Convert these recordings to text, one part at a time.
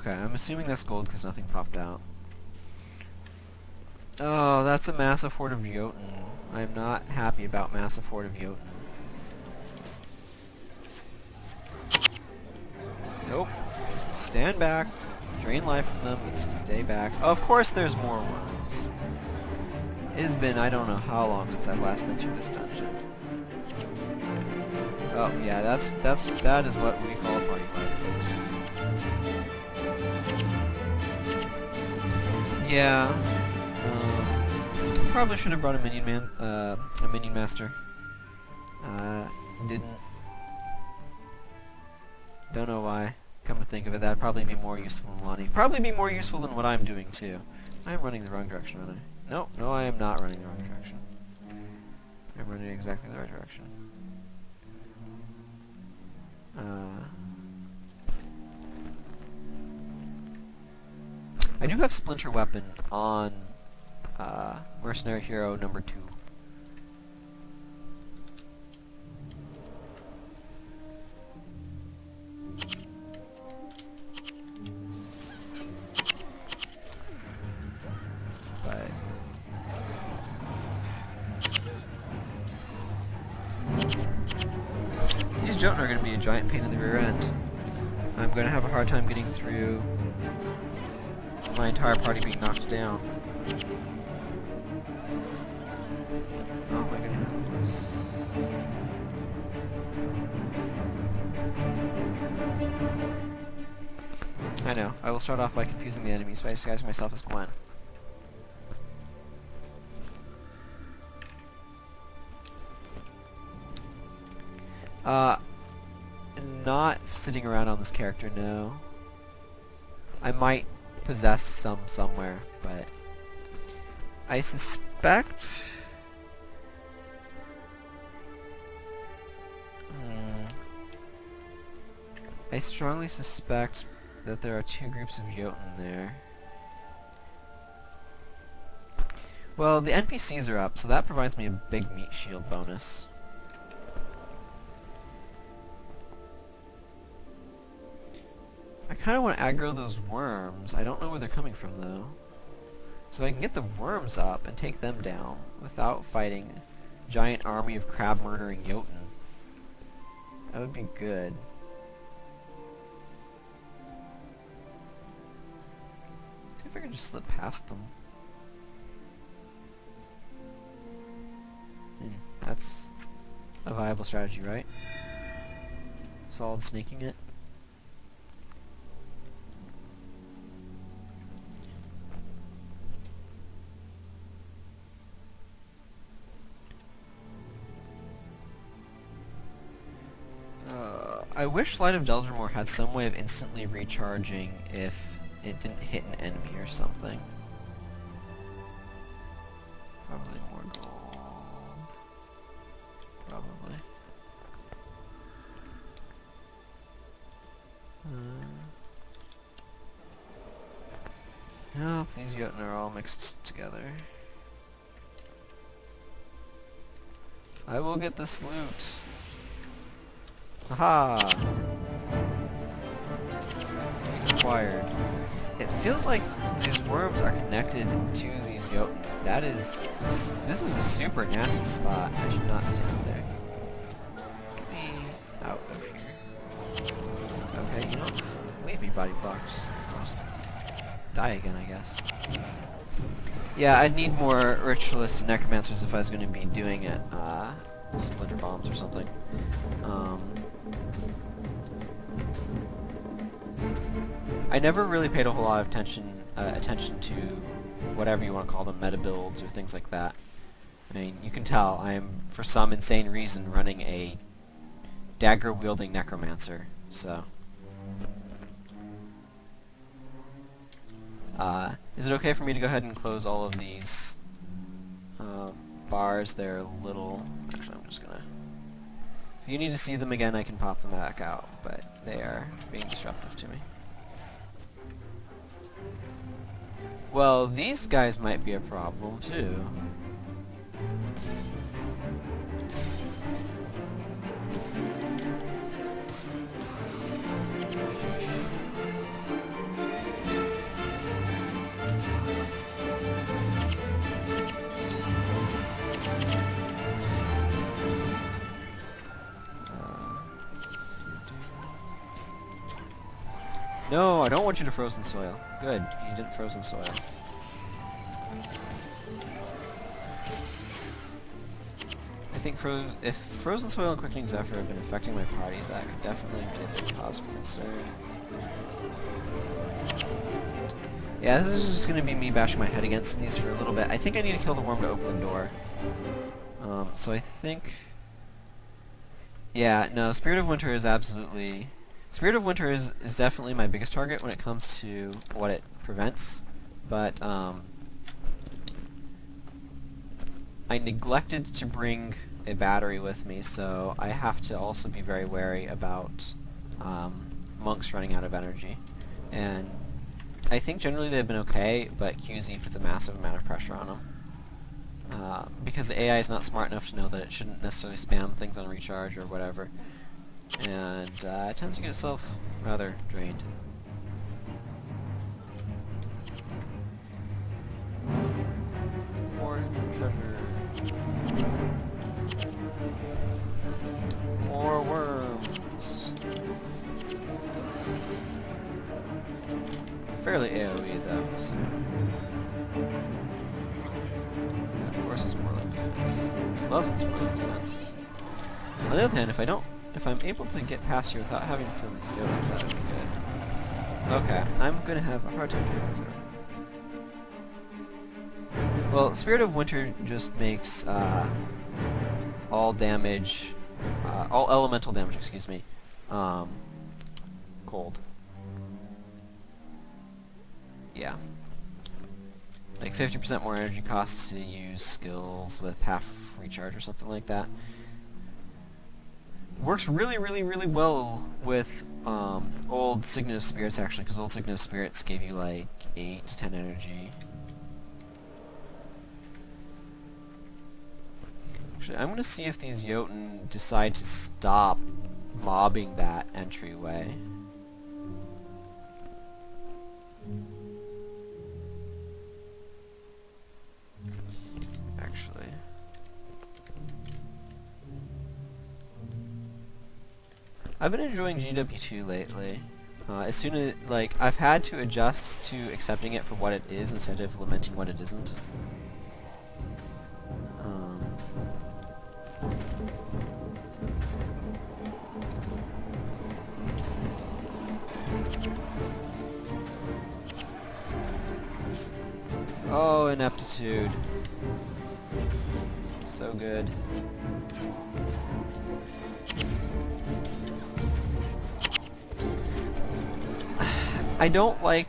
Okay, I'm assuming that's gold because nothing popped out. Oh, that's a massive horde of Jotun. I'm not happy about massive horde of Jotun. Nope. Just stand back, drain life from them, and stay back. Oh, of course there's more worms. It has been, I don't know how long since I've last been through this dungeon. Oh, yeah, that is what we call a party fight, folks. Yeah. Probably should have brought a minion master. Didn't. Don't know why. Come to think of it, that'd probably be more useful than Lonnie. Probably be more useful than what I'm doing too. I'm running the wrong direction, aren't I? No, I am not running the wrong direction. I'm running exactly the right direction. I do have Splinter Weapon on Mercenary Hero number 2. But these Jotun are going to be a giant pain in the rear end. I'm going to have a hard time getting through my entire party being knocked down. Oh my goodness. I know. I will start off by confusing the enemies by disguising myself as Gwen. Not sitting around on this character, no. I might possess some somewhere, but I suspect... I strongly suspect that there are 2 groups of Jotun there. Well, the NPCs are up, so that provides me a big meat shield bonus. I kind of want to aggro those worms. I don't know where they're coming from, though. So I can get the worms up and take them down without fighting a giant army of crab-murdering Jotun. That would be good. See if I can just slip past them. That's a viable strategy, right? Solid sneaking it. I wish Light of Deldrimor had some way of instantly recharging if it didn't hit an enemy or something. Probably more gold. Probably. Nope, these Jotun are all mixed together. I will get this loot. Aha! Acquired. It feels like these worms are connected to these Jotun. That is... This is a super nasty spot. I should not stand there. Get me out of here. Okay, you know, leave me, body blocks. Just die again, I guess. Yeah, I'd need more Ritualists and Necromancers if I was going to be doing it. Splinter Bombs or something. I never really paid a whole lot of attention to whatever you want to call them, meta builds or things like that. I mean, you can tell I am, for some insane reason, running a dagger-wielding necromancer, so... is it okay for me to go ahead and close all of these bars? They're a little... Actually, I'm just gonna... If you need to see them again, I can pop them back out, but they are being disruptive to me. Well, these guys might be a problem, too. No, I don't want you to frozen soil. Good, you didn't frozen soil. I think if frozen soil and quickening zephyr have been affecting my party, that could definitely be a big cause for concern. Yeah, this is just going to be me bashing my head against these for a little bit. I think I need to kill the worm to open the door. So I think... Yeah, no, Spirit of Winter is absolutely... Spirit of Winter is definitely my biggest target when it comes to what it prevents, but I neglected to bring a battery with me, so I have to also be very wary about monks running out of energy. And I think generally they've been okay, but QZ puts a massive amount of pressure on them. Because the AI is not smart enough to know that it shouldn't necessarily spam things on recharge or whatever. And it tends to get itself rather drained. More treasure. More worms. Fairly AoE though, so... Yeah, of course it's Warlord defense. He loves its Warlord defense. On the other hand, if I'm able to get past here without having to kill the Yokes, that would be good. Okay, I'm gonna have a hard time doing this. Well, Spirit of Winter just makes all damage, all elemental damage, excuse me, cold. Yeah. Like 50% more energy costs to use skills with half recharge or something like that. Works really, really, really well with old Signet of Spirits, actually, because old Signet of Spirits gave you like 8 to 10 energy. Actually, I'm going to see if these Jotun decide to stop mobbing that entryway. Actually. I've been enjoying GW2 lately. As soon as, like, I've had to adjust to accepting it for what it is instead of lamenting what it isn't. Oh, ineptitude. So good. I don't like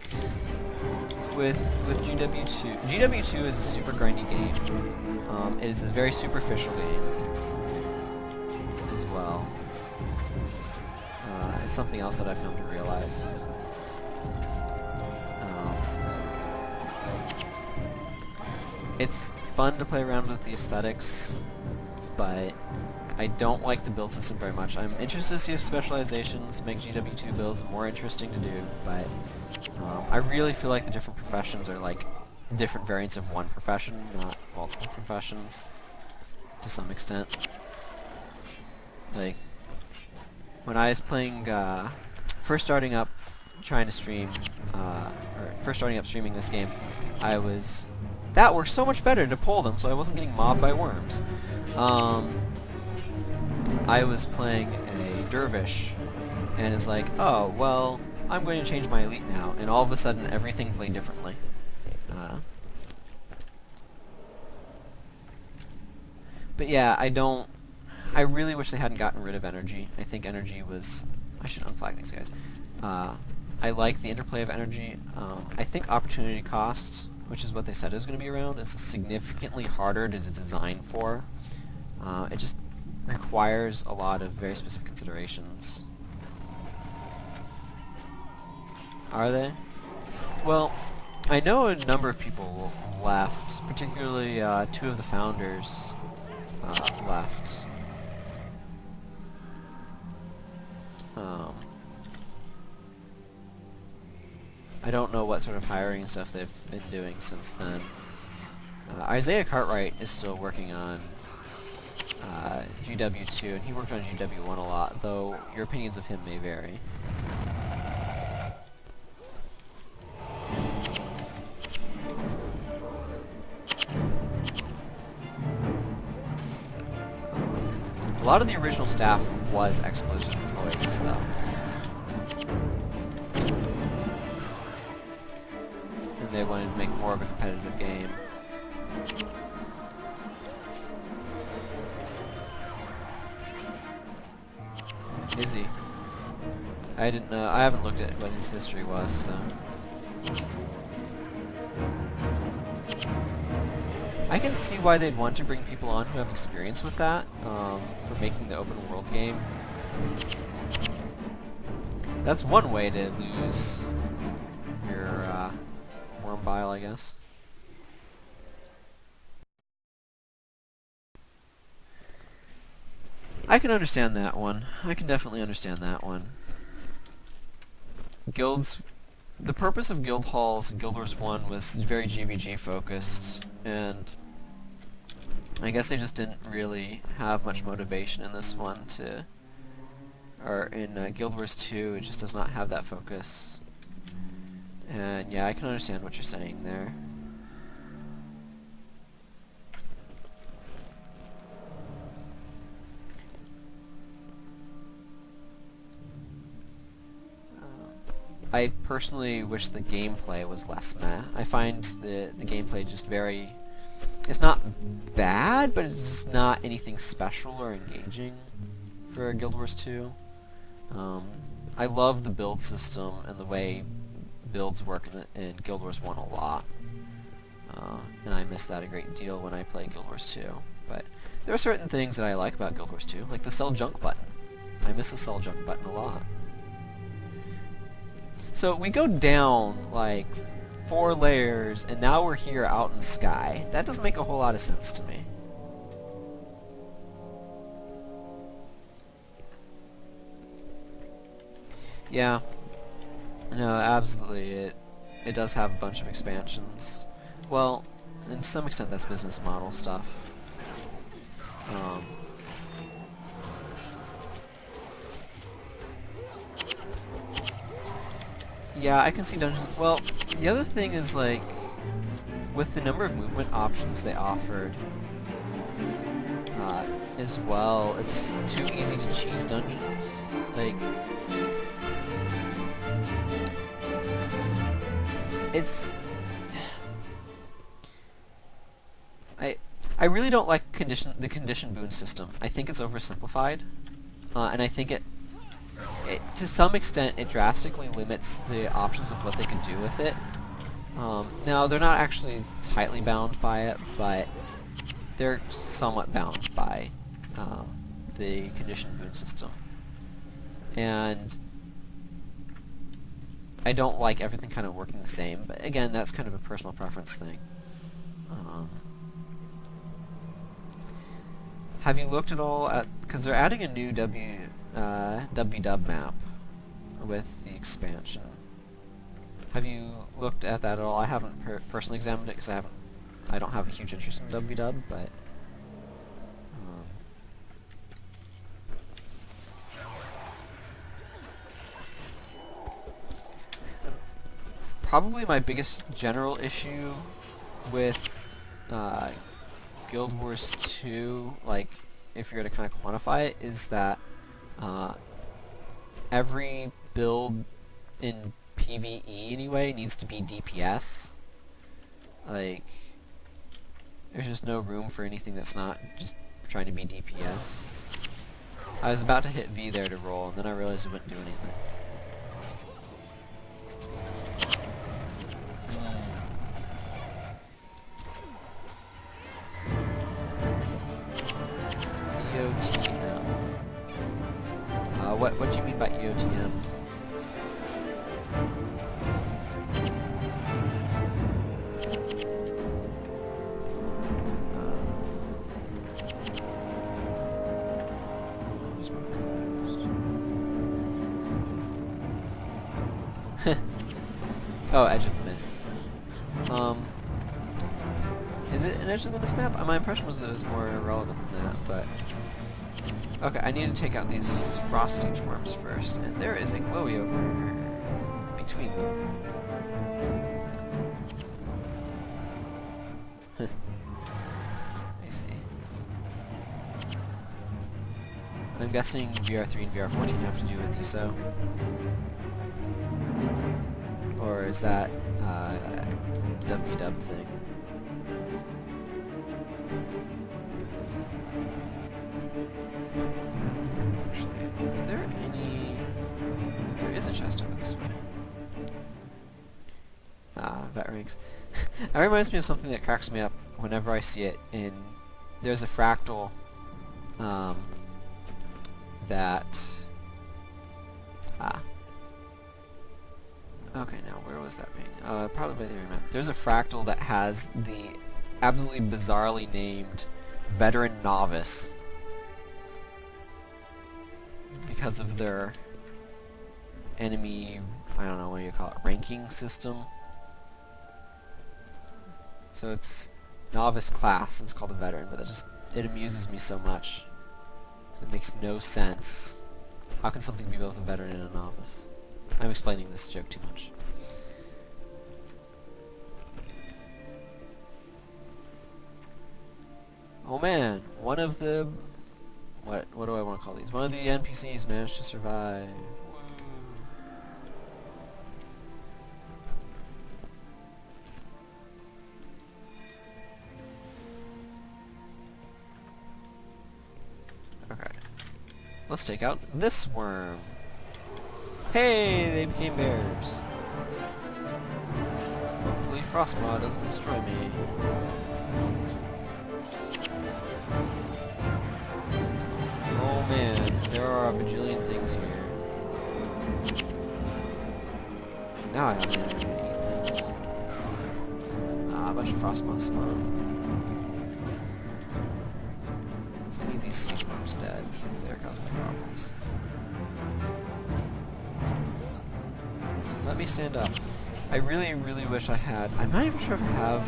with GW2. GW2 is a super grindy game. It is a very superficial game as well. It's something else that I've come to realize. It's fun to play around with the aesthetics, but I don't like the build system very much. I'm interested to see if specializations make GW2 builds more interesting to do, but I really feel like the different professions are like different variants of one profession, not multiple professions, to some extent. Like, when I was playing, first starting up streaming this game, that worked so much better to pull them, so I wasn't getting mobbed by worms. I was playing a dervish, and it's like, oh, well, I'm going to change my elite now, and all of a sudden everything played differently. But yeah, I really wish they hadn't gotten rid of energy. I think energy was... I should unflag these guys. I like the interplay of energy. I think opportunity costs, which is what they said is going to be around, is significantly harder to design for. It just requires a lot of very specific considerations. Are they? Well, I know a number of people left, particularly 2 of the founders left. I don't know what sort of hiring and stuff they've been doing since then. Isaiah Cartwright is still working on GW2, and he worked on GW1 a lot, though your opinions of him may vary. lot of the original staff was ex-Blizzard employees, though. And they wanted to make more of a competitive game. Is he? I didn't know. I haven't looked at what his history was, so. I can see why they'd want to bring people on who have experience with that, for making the open world game. That's one way to lose your worm bile, I guess. I can understand that one. I can definitely understand that one. Guilds... The purpose of guild halls in Guild Wars 1 was very GVG focused, and I guess they just didn't really have much motivation in this one to... Or in Guild Wars 2, it just does not have that focus. And yeah, I can understand what you're saying there. I personally wish the gameplay was less meh. I find the gameplay just very... It's not bad, but it's not anything special or engaging for Guild Wars 2. I love the build system and the way builds work in Guild Wars 1 a lot. And I miss that a great deal when I play Guild Wars 2. But there are certain things that I like about Guild Wars 2, like the sell junk button. I miss the sell junk button a lot. So we go down like 4 layers, and now we're here out in the sky. That doesn't make a whole lot of sense to me. Yeah. No, absolutely. It does have a bunch of expansions. Well, in some extent that's business model stuff. Yeah, I can see dungeons. Well, the other thing is, like, with the number of movement options they offered, as well, it's too easy to cheese dungeons. Like, it's... I really don't like the condition boon system. I think it's oversimplified, and I think to some extent, it drastically limits the options of what they can do with it. Now, they're not actually tightly bound by it, but they're somewhat bound by the condition boon system. And I don't like everything kind of working the same, but again, that's kind of a personal preference thing. Have you looked at all at... Because they're adding a new WW map with the expansion. Have you looked at that at all? I haven't personally examined it because I don't have a huge interest in WW, but probably my biggest general issue with Guild Wars 2, like, if you're to kind of quantify it, is that every build in PvE anyway needs to be DPS. Like, there's just no room for anything that's not just trying to be DPS. I was about to hit V there to roll, and then I realized it wouldn't do anything. EOTM. What do you mean by EOTM? Oh, Edge of the Mist. Is it an Edge of the Mist map? My impression was it was more irrelevant than that, but... Okay, I need to take out these Frost Siege worms first, and there is a glowy over between them. I see. I'm guessing VR3 and VR14 have to do with ESO. Or is that WDub thing? Actually, are there any... There is a chest over this way. Vet ranks. That reminds me of something that cracks me up whenever I see it in... There's a fractal, that... Okay, now where was that painting? Probably by the area map. There's a fractal that has the absolutely bizarrely named Veteran Novice because of their enemy, I don't know what you call it, ranking system. So it's Novice class, and it's called a Veteran, but it amuses me so much. It makes no sense. How can something be both a Veteran and a Novice? I'm explaining this joke too much. Oh man, one of the... What do I want to call these? One of the NPCs managed to survive. Okay. Let's take out this worm. Hey, they became bears. Hopefully Frostmaw doesn't destroy me. Oh man, there are a bajillion things here. Now I have to eat things. A bunch of Frostmaw spawn. So I need these siege bombs dead. They're causing me problems. Let me stand up. I really, really wish I had... I'm not even sure if I have...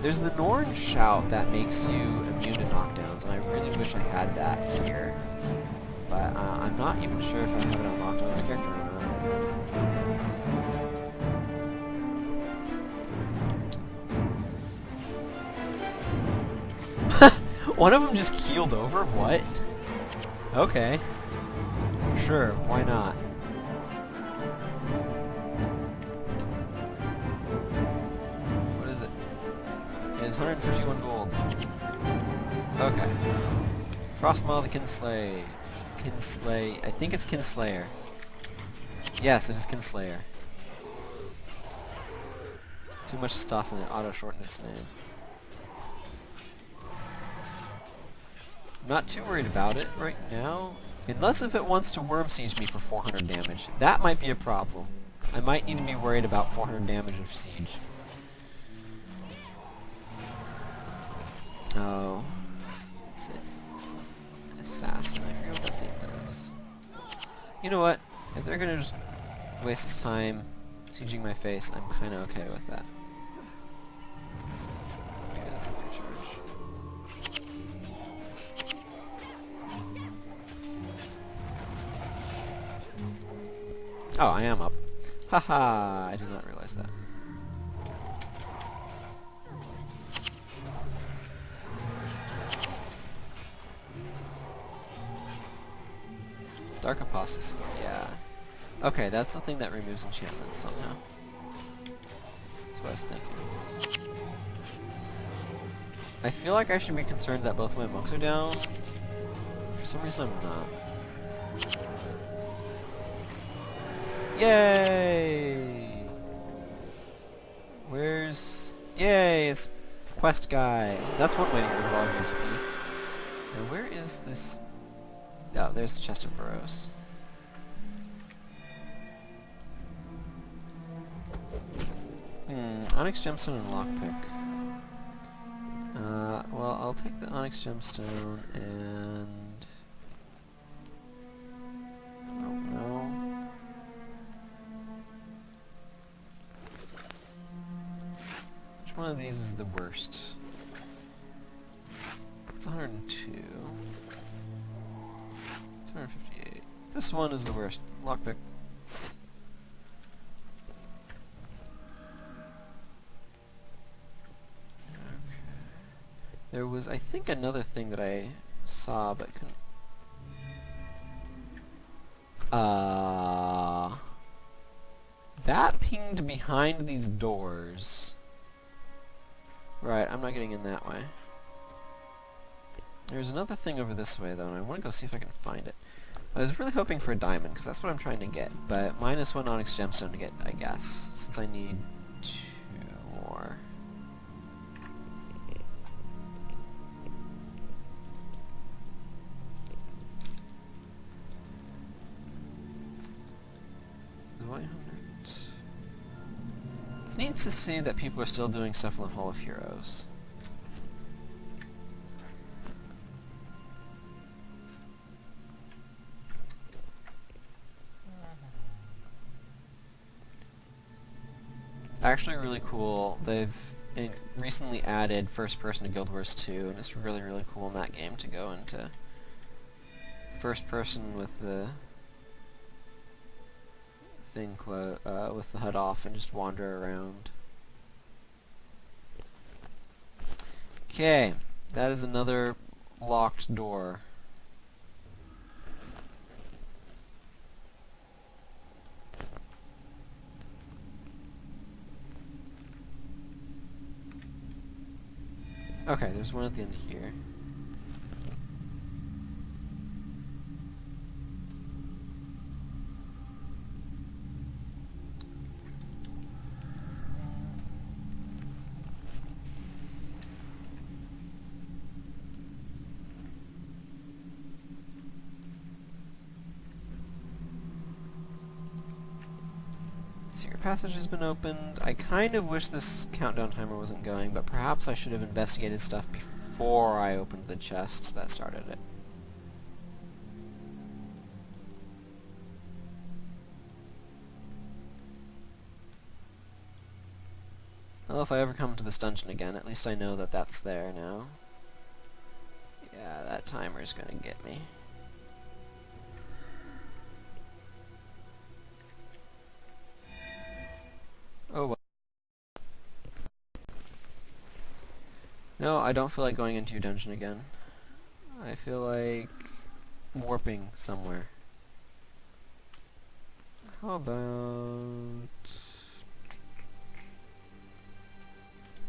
There's the Norn shout that makes you immune to knockdowns, and I really wish I had that here. But I'm not even sure if I have it unlocked on this character or not. One of them just keeled over? What? Okay. Sure, why not? It's 151 gold. Okay. Frostmaw the Kinslay. Kinslay. I think it's Kinslayer. Yes, it is Kinslayer. Too much stuff and it auto-shortened its name. I'm not too worried about it right now. Unless if it wants to worm siege me for 400 damage. That might be a problem. I might need to be worried about 400 damage of siege. Oh, that's it. Assassin, I forget what that thing is. You know what? If they're gonna just waste his time sieging my face, I'm kinda okay with that. Maybe that's a my charge. Oh, I am up. Haha, I did not realize that. Dark Apostasy, yeah. Okay, that's the thing that removes enchantments somehow. That's what I was thinking. I feel like I should be concerned that both my monks are down. For some reason I'm not. Yay! Where's... Yay! It's quest guy. That's one way to get rid of all your DP. Now where is this... Oh, there's the chest of burrows. Onyx gemstone and lockpick. Well, I'll take the onyx gemstone and... Oh no. Which one of these is the worst? It's 102. 258. This one is the worst. Lockpick. Okay. There was, I think, another thing that I saw but couldn't Uh... That pinged behind these doors. Right, I'm not getting in that way. There's another thing over this way, though, and I want to go see if I can find it. I was really hoping for a diamond, because that's what I'm trying to get, but -1 onyx gemstone to get, I guess, since I need 2 more. It's neat to see that people are still doing stuff in the Hall of Heroes. It's actually really cool. They've recently added first person to Guild Wars 2, and it's really, really cool in that game to go into first person with the thing with the HUD off and just wander around. Okay, that is another locked door. Okay, there's one at the end here. Secret passage has been opened. I kind of wish this countdown timer wasn't going, but perhaps I should have investigated stuff before I opened the chests that started it. Well, if I ever come to this dungeon again, at least I know that that's there now. Yeah, that timer's gonna get me. Oh well. No, I don't feel like going into your dungeon again. I feel like warping somewhere. How about...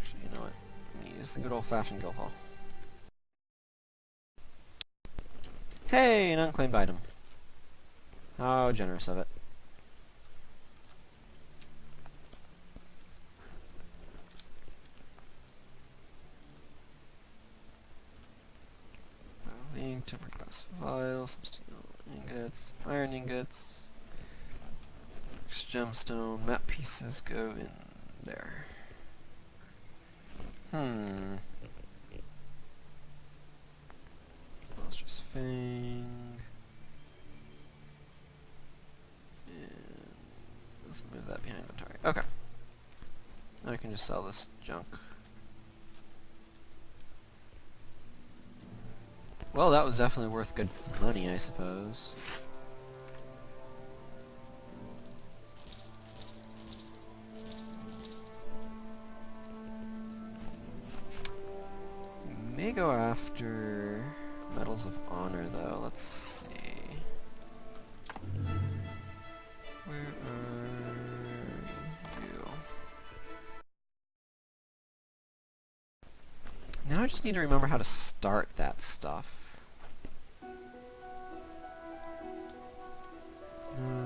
Actually, you know what? I'm gonna use the good old-fashioned guild hall. Hey, an unclaimed item. How generous of it. Tempered glass vials, some steel ingots, iron ingots, gemstone, map pieces go in there. Monstrous Fang. And let's move that behind inventory. Okay. Now I can just sell this junk. Well, that was definitely worth good money, I suppose. May go after Medals of Honor, though. Let's see. Where are you? Now I just need to remember how to start that stuff.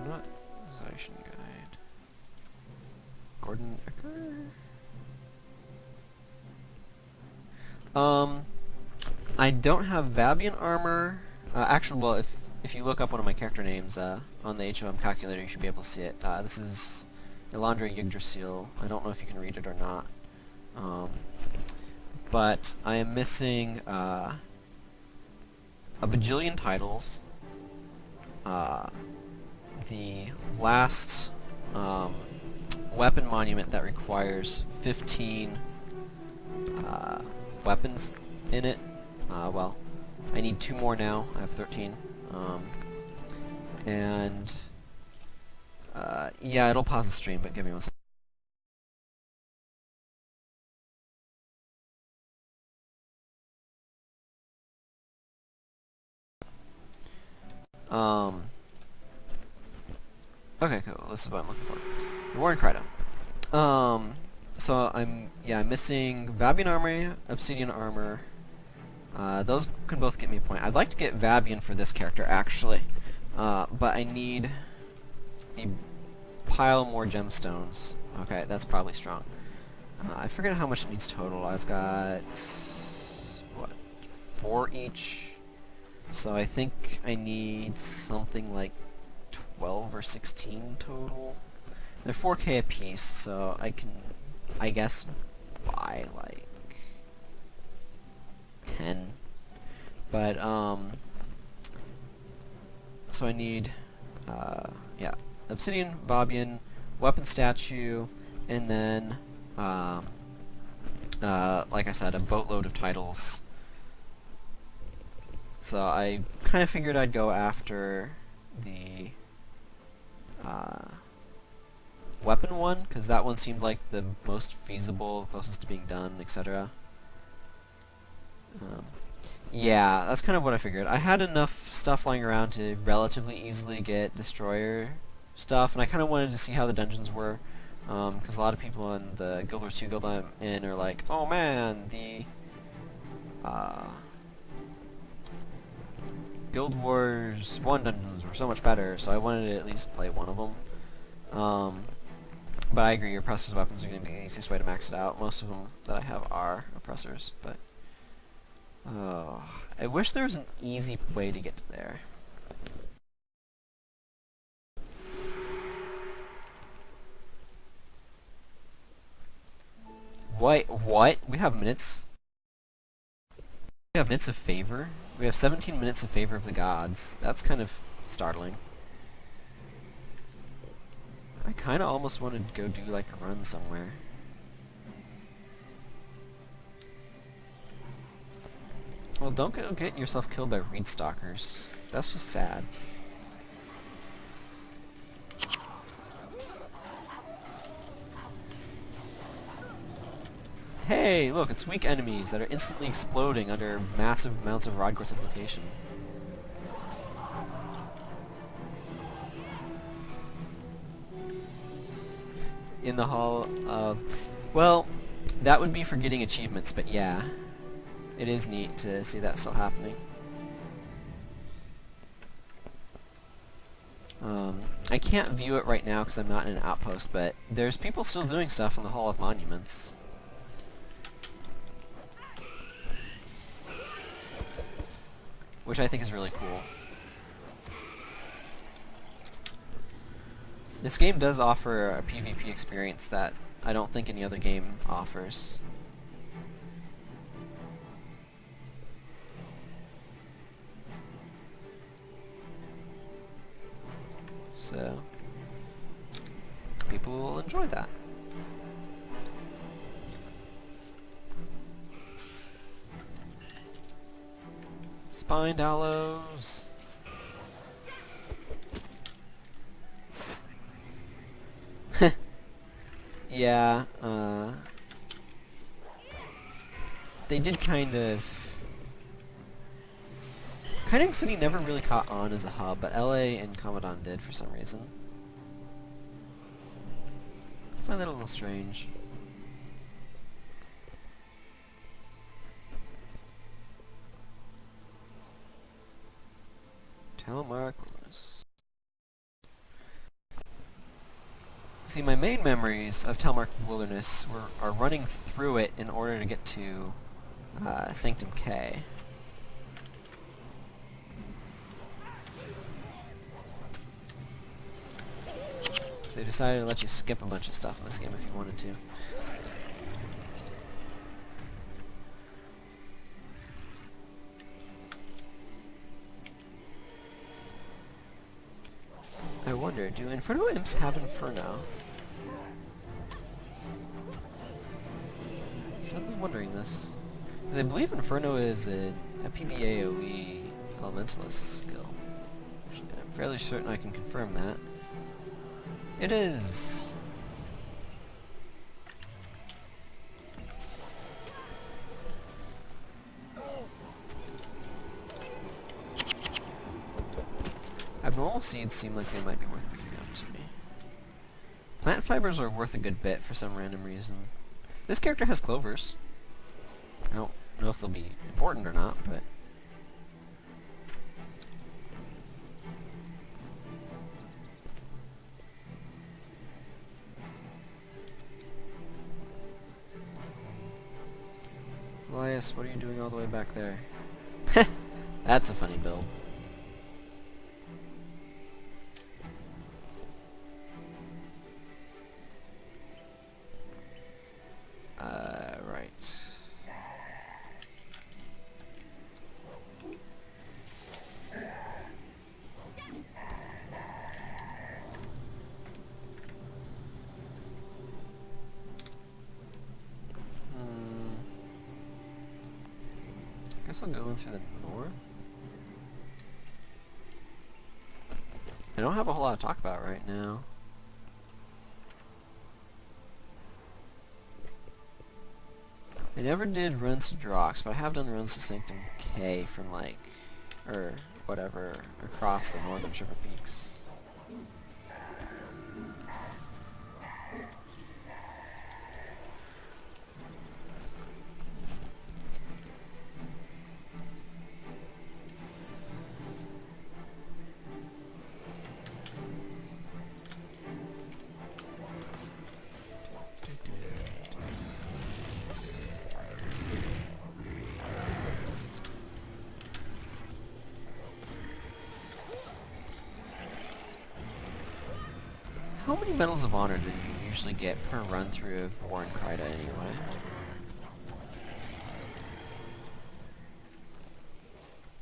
Not Zyshin Guide. Gordon Ecker? I don't have Vabian armor. Actually, well, if you look up one of my character names on the HOM calculator, you should be able to see it. This is Elandra Yggdrasil. I don't know if you can read it or not. But I am missing a bajillion titles. The last weapon monument that requires 15 weapons in it. Well, I need 2 more now. I have 13. And yeah, it'll pause the stream, but give me 1 second. Okay, cool. This is what I'm looking for. The Warren Kryto. So I'm missing Vabian armor, Obsidian armor. Those can both get me a point. I'd like to get Vabian for this character actually, but I need a pile more gemstones. Okay, that's probably strong. I forget how much it needs total. I've got what, 4 each. So I think I need something like 12 or 16 total. They're 4K a piece, so I can, I guess, buy like 10. But so I need Obsidian, Vabian, Weapon Statue, and then like I said, a boatload of titles. So I kind of figured I'd go after the weapon one, because that one seemed like the most feasible, closest to being done, etc. Yeah, that's kind of what I figured. I had enough stuff lying around to relatively easily get Destroyer stuff, and I kind of wanted to see how the dungeons were, because a lot of people in the Guild Wars 2 guild I'm in are like, oh man, the Guild Wars 1 dungeons were so much better, so I wanted to at least play one of them. But I agree, oppressors weapons are going to be the easiest way to max it out. Most of them that I have are oppressors, but I wish there was an easy way to get to there. What? We have minutes? We have minutes of favor? We have 17 minutes of favor of the gods. That's kind of startling. I kind of almost wanted to go do like a run somewhere. Well, don't go get yourself killed by reed stalkers. That's just sad. Hey, look, it's weak enemies that are instantly exploding under massive amounts of Rod Quartz implication. In the Hall of... Well, that would be for getting achievements, but yeah. It is neat to see that still happening. I can't view it right now because I'm not in an outpost, but there's people still doing stuff in the Hall of Monuments. Which I think is really cool. This game does offer a PvP experience that I don't think any other game offers. So, people will enjoy that. Spine Dallows! Yeah, they did kind of... Kiting City never really caught on as a hub, but LA and Commandant did for some reason. I find that a little strange. Telemark Wilderness. See, my main memories of Telemark Wilderness are running through it in order to get to Sanctum K. So they decided to let you skip a bunch of stuff in this game if you wanted to. I wonder, do Inferno Imps have Inferno? I'm suddenly wondering this. Because I believe Inferno is a PBAOE Elementalist skill. I'm fairly certain I can confirm that. It is! Abnormal seeds seem like they might be worth picking up to me. Plant fibers are worth a good bit for some random reason. This character has clovers. I don't know if they'll be important or not, but... Elias, what are you doing all the way back there? That's a funny build. Right. I guess I'll go in through the north. I don't have a whole lot to talk about right now. I never did runs to Drox, but I have done runs to Sanctum K from like, or whatever, across the northern Sugar Peaks. How many Medals of Honor do you usually get per run-through of War in Kryta anyway?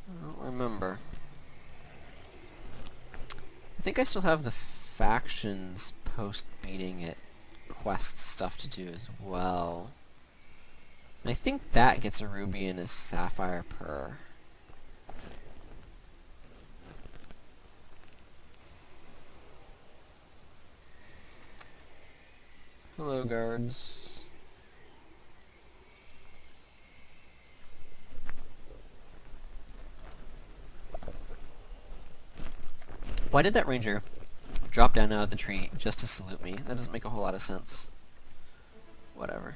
I don't remember. I think I still have the factions post-beating it quest stuff to do as well. And I think that gets a ruby and a sapphire per. Hello, guards. Why did that ranger drop down out of the tree just to salute me? That doesn't make a whole lot of sense. Whatever.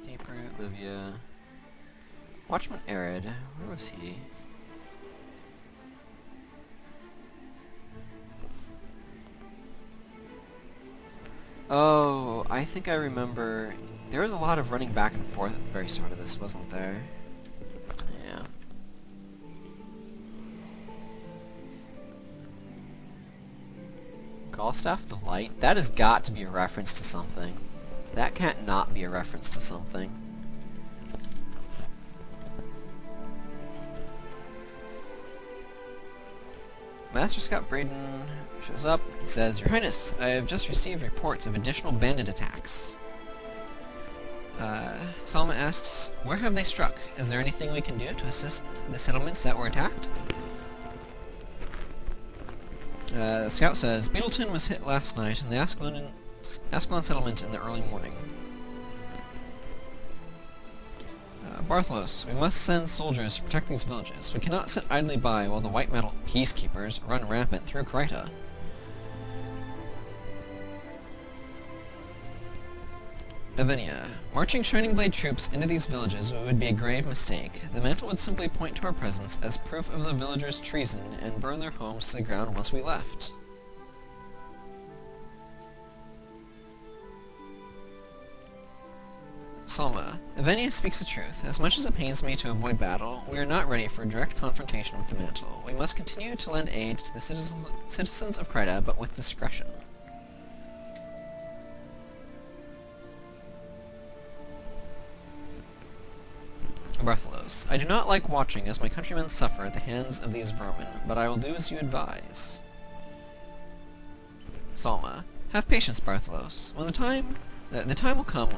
Deeproot, Livia. Watchman Arid. Where was he? Oh, I think I remember. There was a lot of running back and forth at the very start of this, wasn't there? Yeah. Gallstaff the Light? That has got to be a reference to something. That can't not be a reference to something. Master Scout Braden shows up. He says, "Your Highness, I have just received reports of additional bandit attacks." Salma asks, "Where have they struck? Is there anything we can do to assist the settlements that were attacked?" The scout says, "Beetleton was hit last night in the Ascalon settlement in the early morning." Bartholos, we must send soldiers to protect these villages. We cannot sit idly by while the white metal peacekeepers run rampant through Kryta. Avenia, marching Shining Blade troops into these villages would be a grave mistake. The mantle would simply point to our presence as proof of the villagers' treason and burn their homes to the ground once we left. Salma, Avenia speaks the truth. As much as it pains me to avoid battle, we are not ready for direct confrontation with the mantle. We must continue to lend aid to the citizens of Kryta, but with discretion. Bartholos, I do not like watching as my countrymen suffer at the hands of these vermin, but I will do as you advise. Salma, have patience, Bartholos. When the time will come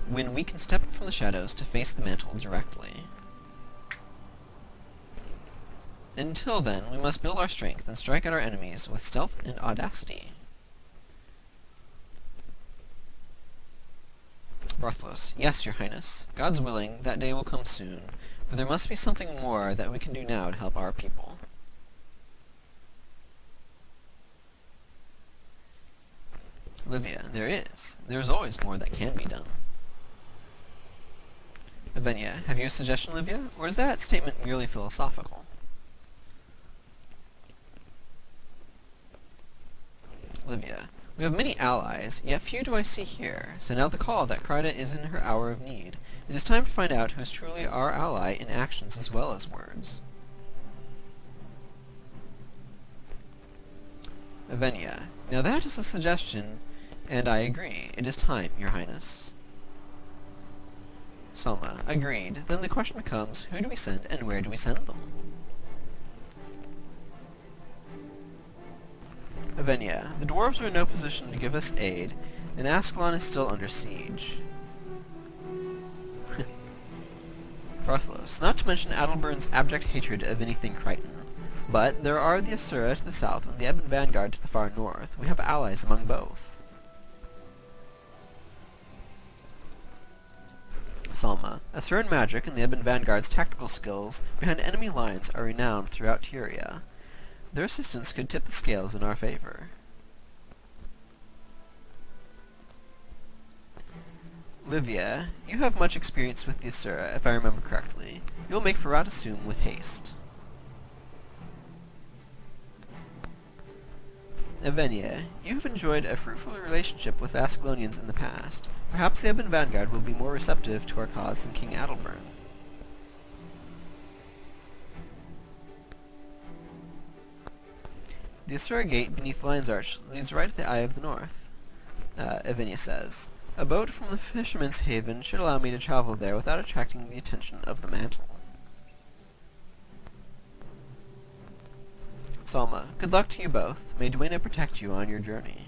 when we can step from the shadows to face the mantle directly. Until then, we must build our strength and strike at our enemies with stealth and audacity. Bartholos, yes, your highness. God's willing, that day will come soon, but there must be something more that we can do now to help our people. Livia, there is. There's always more that can be done. Avenia, have you a suggestion, Livia? Or is that statement merely philosophical? Livia, we have many allies, yet few do I see here. Send out the call that Kryda is in her hour of need. It is time to find out who is truly our ally in actions as well as words. Avenia, now that is a suggestion, and I agree. It is time, Your Highness. Selma, agreed. Then the question becomes, who do we send and where do we send them? Avenia, the dwarves are in no position to give us aid, and Ascalon is still under siege. Barthlos, not to mention Adalbern's abject hatred of anything Crichton. But there are the Asura to the south and the Ebon Vanguard to the far north. We have allies among both. Salma, Asuran magic and the Ebon Vanguard's tactical skills behind enemy lines are renowned throughout Tyria. Their assistance could tip the scales in our favor. Livia, you have much experience with the Asura, if I remember correctly. You will make Farad Asum with haste. Avenia, you have enjoyed a fruitful relationship with Ascalonians in the past. Perhaps the Ebon Vanguard will be more receptive to our cause than King Adalbern. The Asura Gate beneath Lion's Arch leads right to the Eye of the North, Avenia says. A boat from the Fisherman's Haven should allow me to travel there without attracting the attention of the mantle. Salma, good luck to you both. May Dwayna protect you on your journey.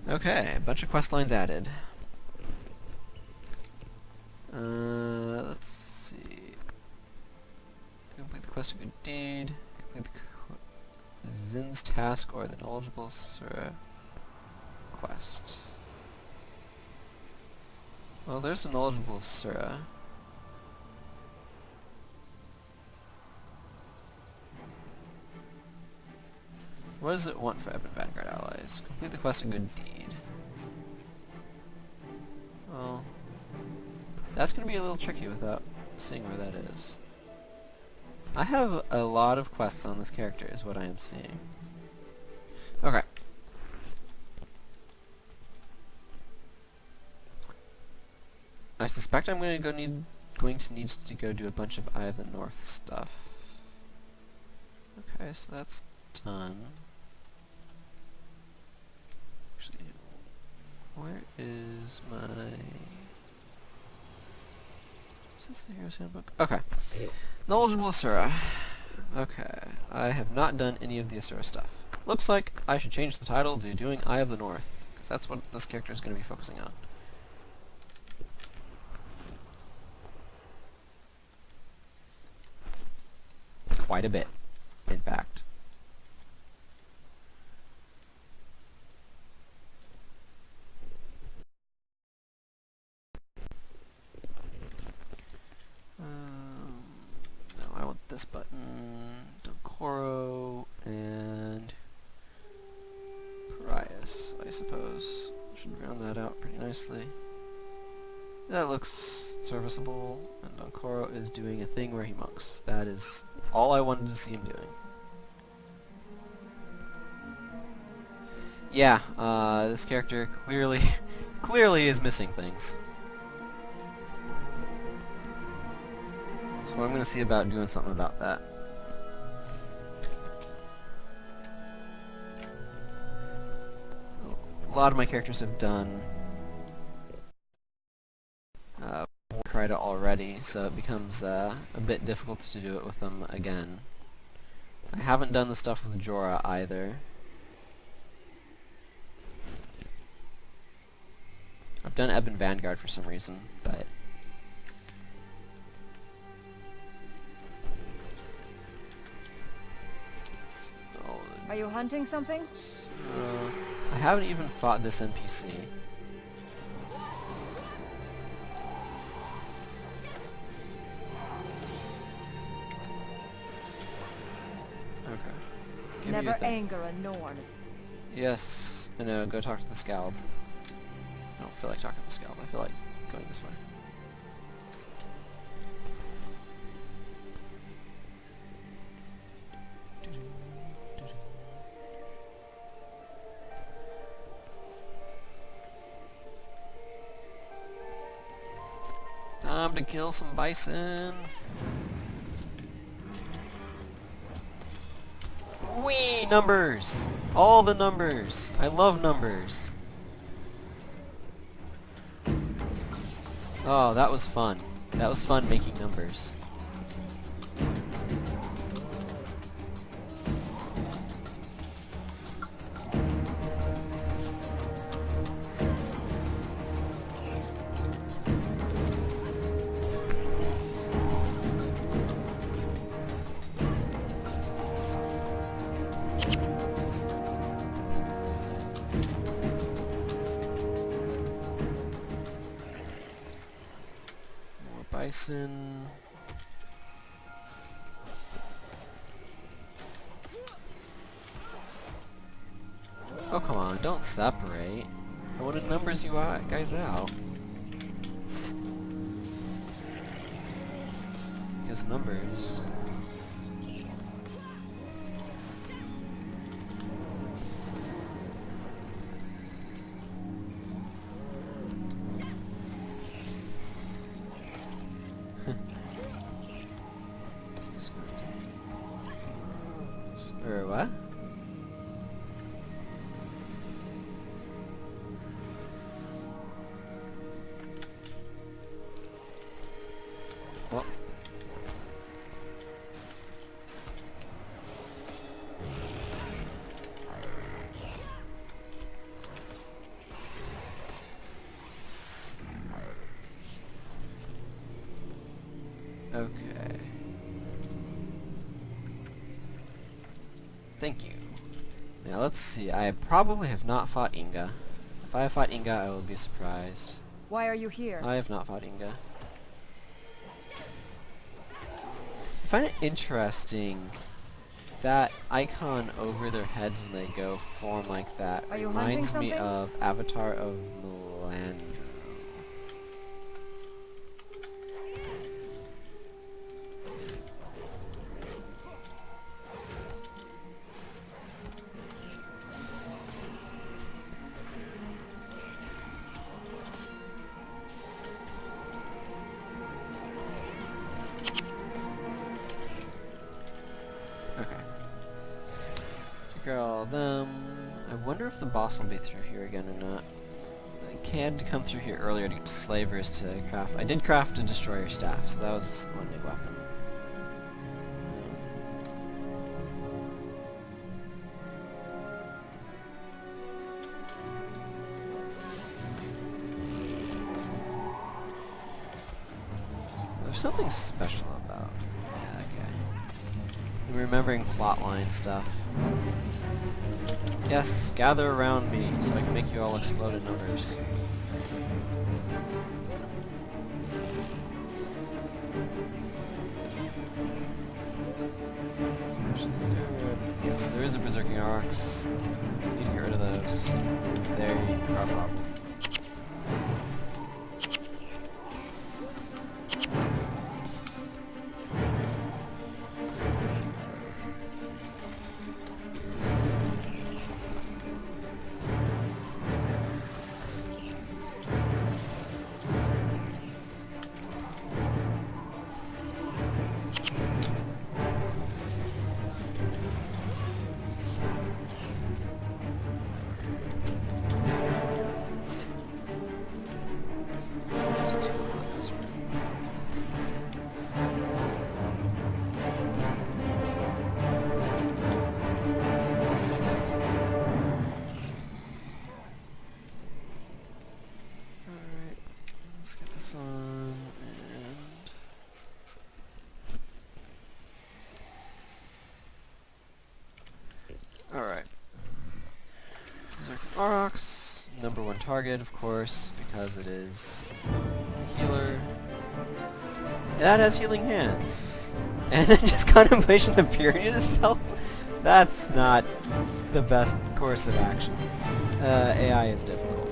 Okay, a bunch of quest lines added. Let's see. Complete the quest of good deed. Complete the Zin's task or the knowledgeable Asura quest. Well, there's the knowledgeable Asura. What does it want for Ebon Vanguard allies? Complete the quest of good deed. Well, that's going to be a little tricky without seeing where that is. I have a lot of quests on this character, is what I am seeing. Okay. I suspect I'm going to need to go do a bunch of Eye of the North stuff. Okay, so that's done. Actually, where is my... Is this the Hero's Handbook? Okay. Knowledgeable Asura. Okay, I have not done any of the Asura stuff. Looks like I should change the title to doing Eye of the North, because that's what this character is going to be focusing on. Quite a bit, in fact. No, I want this button, Donkoro, and Parias, I suppose. Should round that out pretty nicely. That looks serviceable, and Donkoro is doing a thing where he monks. That is all I wanted to see him doing. Yeah, this character clearly is missing things. So I'm going to see about doing something about that. A lot of my characters have done Kryda already, so it becomes a bit difficult to do it with them again. I haven't done the stuff with Jorah either. I've done Ebon Vanguard for some reason, but... Are you hunting something? I haven't even fought this NPC. Okay. never thing. anger a Norn. Yes, I know. Go talk to the Scald. I don't feel like talking to the Scald. I feel like going this way. Time to kill some bison. Wee! Numbers! All the numbers! I love numbers. Oh, that was fun. That was fun making numbers. Bison. Oh, come on, don't separate. I wanted numbers you guys out. Because numbers. Or what? What? Okay. Thank you. Now let's see. I probably have not fought Inga. If I have fought Inga, I will be surprised. Why are you here? I have not fought Inga. I find it interesting that icon over their heads when they go form like that Are you hunting reminds me something? of Avatar of Melandro. All them. I wonder if the boss will be through here again or not. I had to come through here earlier to get slavers to craft. I did craft a destroyer staff, so that was one new weapon. There's something special about that guy. I'm remembering plotline stuff. Yes, gather around me so I can make you all explode in numbers. Yes, there is a Berserking Ox. Need to get rid of those. There you are, problem. Alright. Berserking Aurochs, #1 target, of course, because it is a healer. That has healing hands. And then just Contemplation of Period itself? That's not the best course of action. AI is difficult.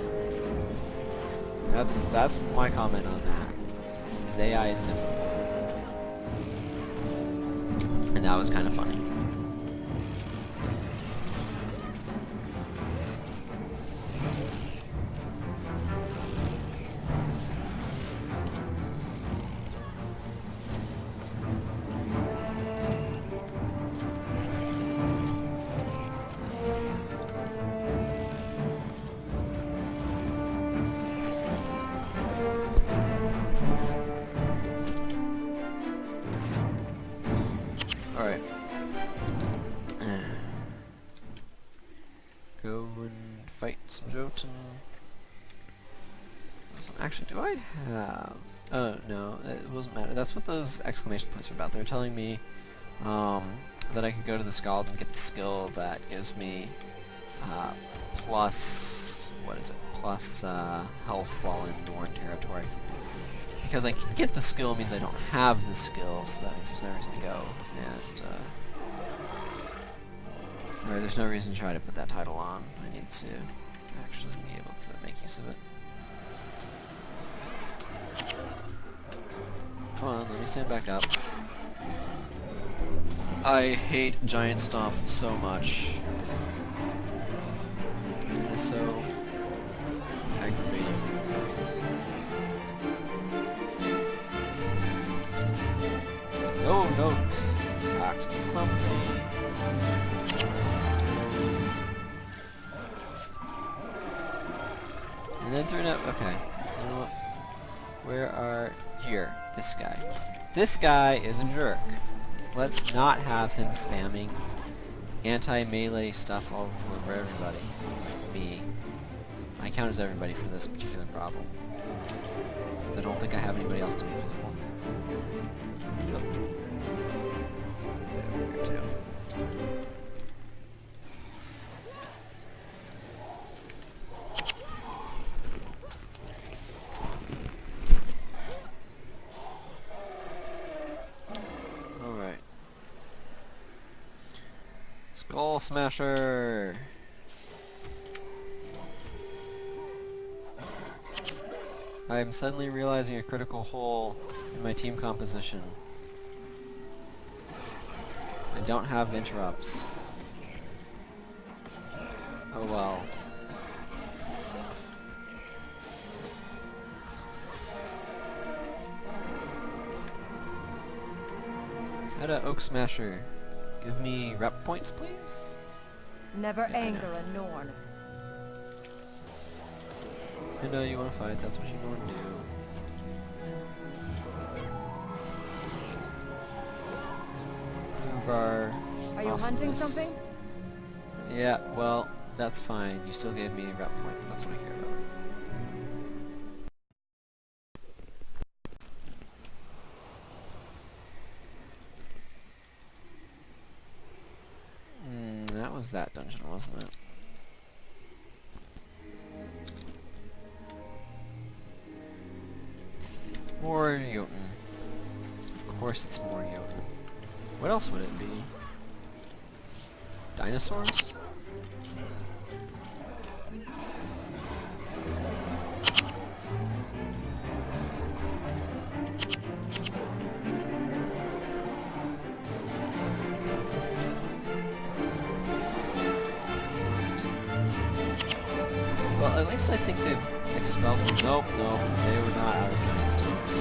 That's my comment on that. Is AI is difficult. And that was kind of funny. Alright. Go and fight some Jotun. Actually, do I have... Oh, no, it doesn't matter. That's what those exclamation points are about. They're telling me that I could go to the Scald and get the skill that gives me plus... what is it? Plus health while in Norn territory. Because I can get the skill means I don't have the skill, so that means there's no reason to go. And, or there's no reason to try to put that title on. I need to actually be able to make use of it. Come on, let me stand back up. I hate Giant Stomp so much. It is so aggravating. No, no. Attacked. Clumsy. And then through up. Okay. You know what? Where are... Here. This guy. This guy is a jerk. Let's not have him spamming anti-melee stuff all over everybody. Me. I count as everybody for this particular problem. Because I don't think I have anybody else to be visible. Nope. Over here too. Alright. Skull Smasher! I am suddenly realizing a critical hole in my team composition. I don't have interrupts. Oh well. Hedda Oak Smasher, give me rep points, please? Never anger a Norn. I know you want to fight, that's what you want to do. Move our... Are you hunting something? Yeah, well, that's fine. You still gave me rep points, that's what I care about. That was that dungeon, wasn't it? More Jotun. Of course it's more Jotun. What else would it be? Dinosaurs? Well, at least I think they've expelled them. Nope, nope, they were not out of giant stomps.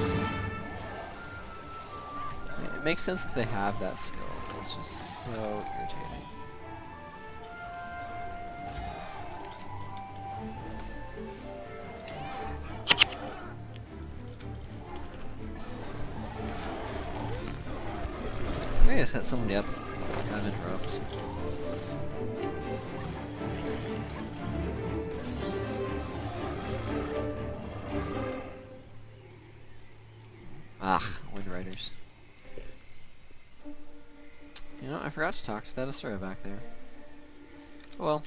It makes sense that they have that skill, but it's just so irritating. I just set somebody up out of interrupts. Ah, Wind Riders. You know, I forgot to talk to that Asura back there. Oh well.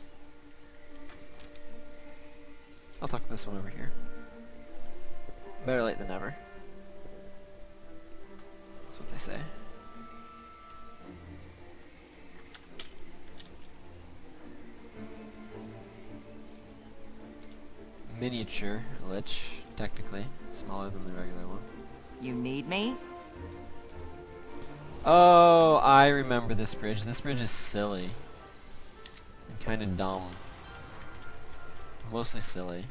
I'll talk to this one over here. Better late than never. That's what they say. miniature lich, technically. Smaller than the regular one. You need me? Oh, I remember this bridge. This bridge is silly. And kind of dumb. Mostly silly.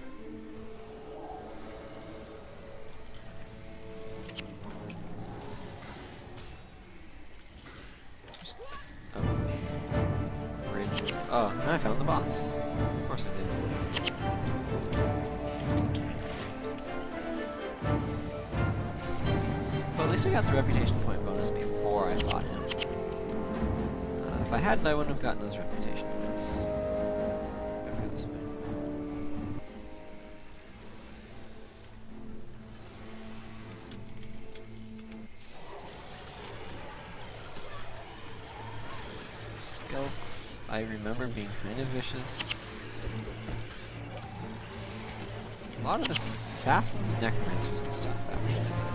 Oh. Bridge. Oh, and I found the boss. Of course I did. Well, at least I got the reputation point bonus before I fought him. If I hadn't, I wouldn't have gotten those reputation points. Okay, this way. Skulks, I remember being kind of vicious. A lot of assassins and necromancers and stuff actually is good.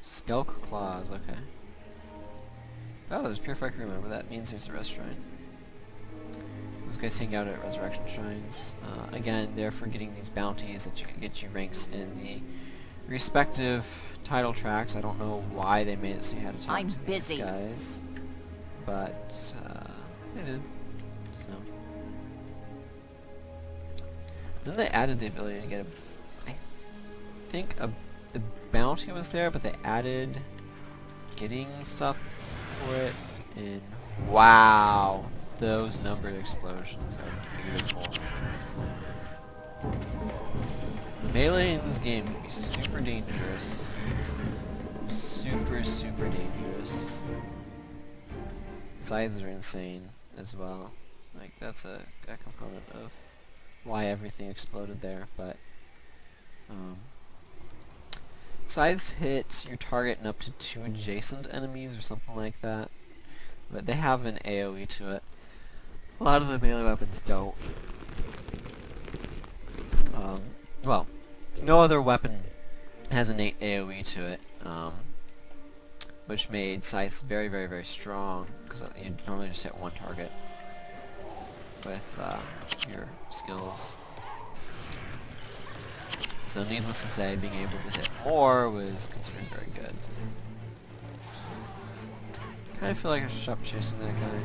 Skelk Claws, okay. Oh, there's Pure Fire, I can remember. That means there's a Res Shrine. Those guys hang out at Resurrection Shrines. Again, they're for getting these bounties that you can get you ranks in the respective title tracks. I don't know why they made it so you had to talk to these guys. But, they did. So. Then they added the ability to get I think the bounty was there, but they added getting stuff for it, and wow, those numbered explosions are beautiful. Melee in this game can be super dangerous. Super, super dangerous. Scythes are insane as well. Like, that's a component of why everything exploded there, but scythes hit your target and up to 2 adjacent enemies or something like that. But they have an AoE to it. A lot of the melee weapons don't. Well, no other weapon has innate AoE to it, which made scythes very, very, very strong, because you normally just hit one target with your skills. So needless to say, being able to hit more was considered very good. Kinda feel like I should stop chasing that guy.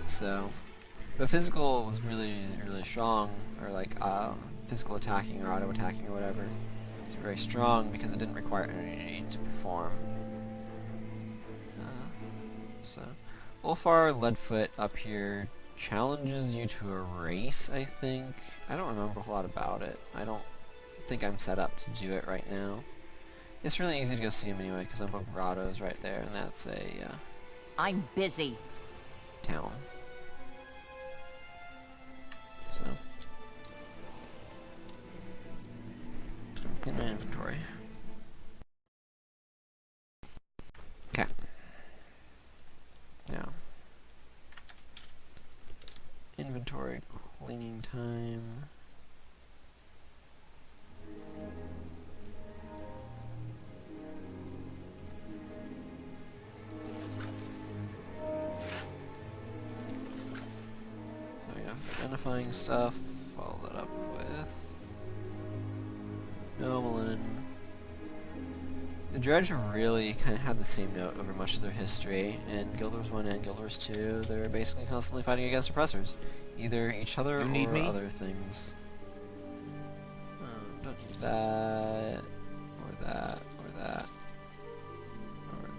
So, but physical was really, really strong, or like, physical attacking or auto attacking or whatever. It's very strong because it didn't require energy to perform. So, Ulfar Leadfoot up here challenges you to a race, I think. I don't remember a whole lot about it. I don't think I'm set up to do it right now. It's really easy to go see him anyway, because Umbo Grotto's right there, and that's a, I'm busy. town. So. In my inventory. Okay. Now. Inventory cleaning time. So we have identifying stuff. Follow that up with Nomalin. The Dredge really kind of had the same note over much of their history. In Guild Wars 1 and Guild Wars 2, they were basically constantly fighting against oppressors. Either each other or other things. Don't do that, or that, or that. Or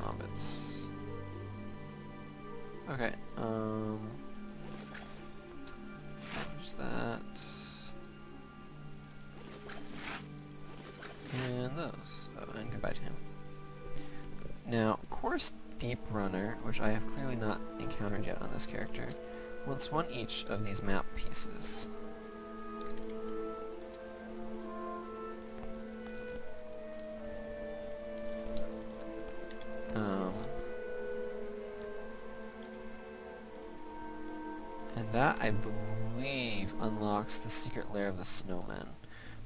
Hobbits. Okay, there's that. And those. Oh, and goodbye to him. Now, Course Deep Runner, which I have clearly not encountered yet on this character, wants one each of these map pieces. that, I believe, unlocks the secret lair of the snowman.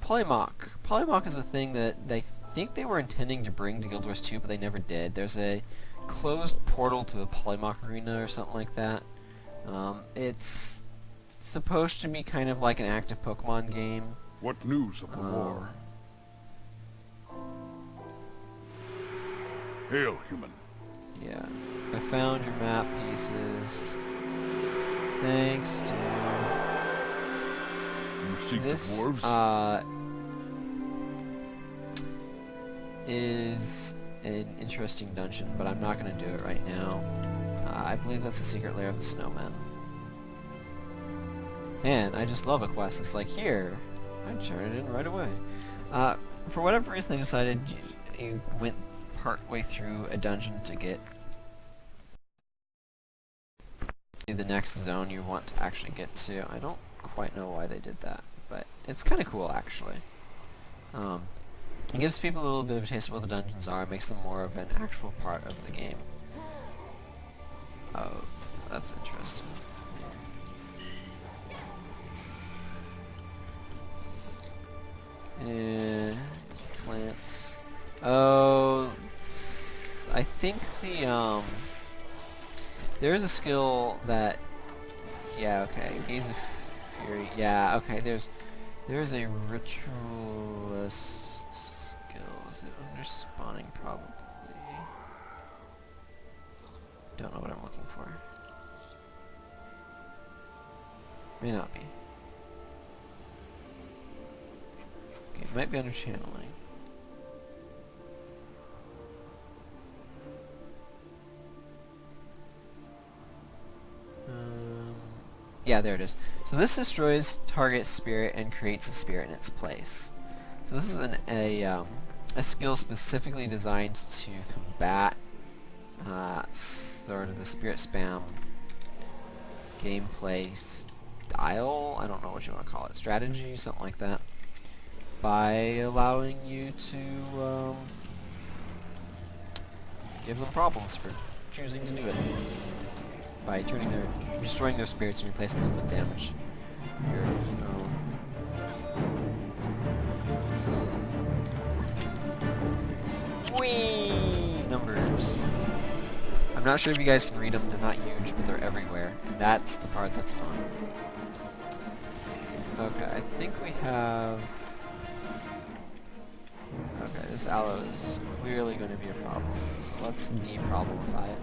Polymorph. Polymorph is a thing that they think they were intending to bring to Guild Wars 2, but they never did. There's a closed portal to the Polymorph arena or something like that. It's supposed to be kind of like an active Pokemon game. What news of the war? Hail, human. Yeah. I found your map pieces. Thanks, dude. You seek This, the dwarves? is an interesting dungeon, but I'm not going to do it right now. I believe that's the secret lair of the snowman. Man, I just love a quest that's like, here, I'd turn it in right away. For whatever reason, I decided you went partway through a dungeon to get the next zone you want to actually get to. I don't quite know why they did that, but it's kind of cool, actually. It gives people a little bit of a taste of what the dungeons are, makes them more of an actual part of the game. Oh, that's interesting. Plants. Oh, I think the, there's a skill that, yeah, okay, Gaze of Fury, yeah, okay, there's a ritualist skill. Is it under spawning? Probably. Don't know what I'm looking for. May not be. Okay, it might be under channeling. Yeah, there it is. So this destroys target spirit and creates a spirit in its place. So this is a skill specifically designed to combat sort of the spirit spam gameplay style. I don't know what you want to call it. Strategy, something like that. By allowing you to give them problems for choosing to do it. By destroying their spirits and replacing them with damage. Whee! Numbers. I'm not sure if you guys can read them. They're not huge, but they're everywhere. And that's the part that's fun. Okay, I think we have... Okay, this aloe is clearly going to be a problem. So let's de-problemify it.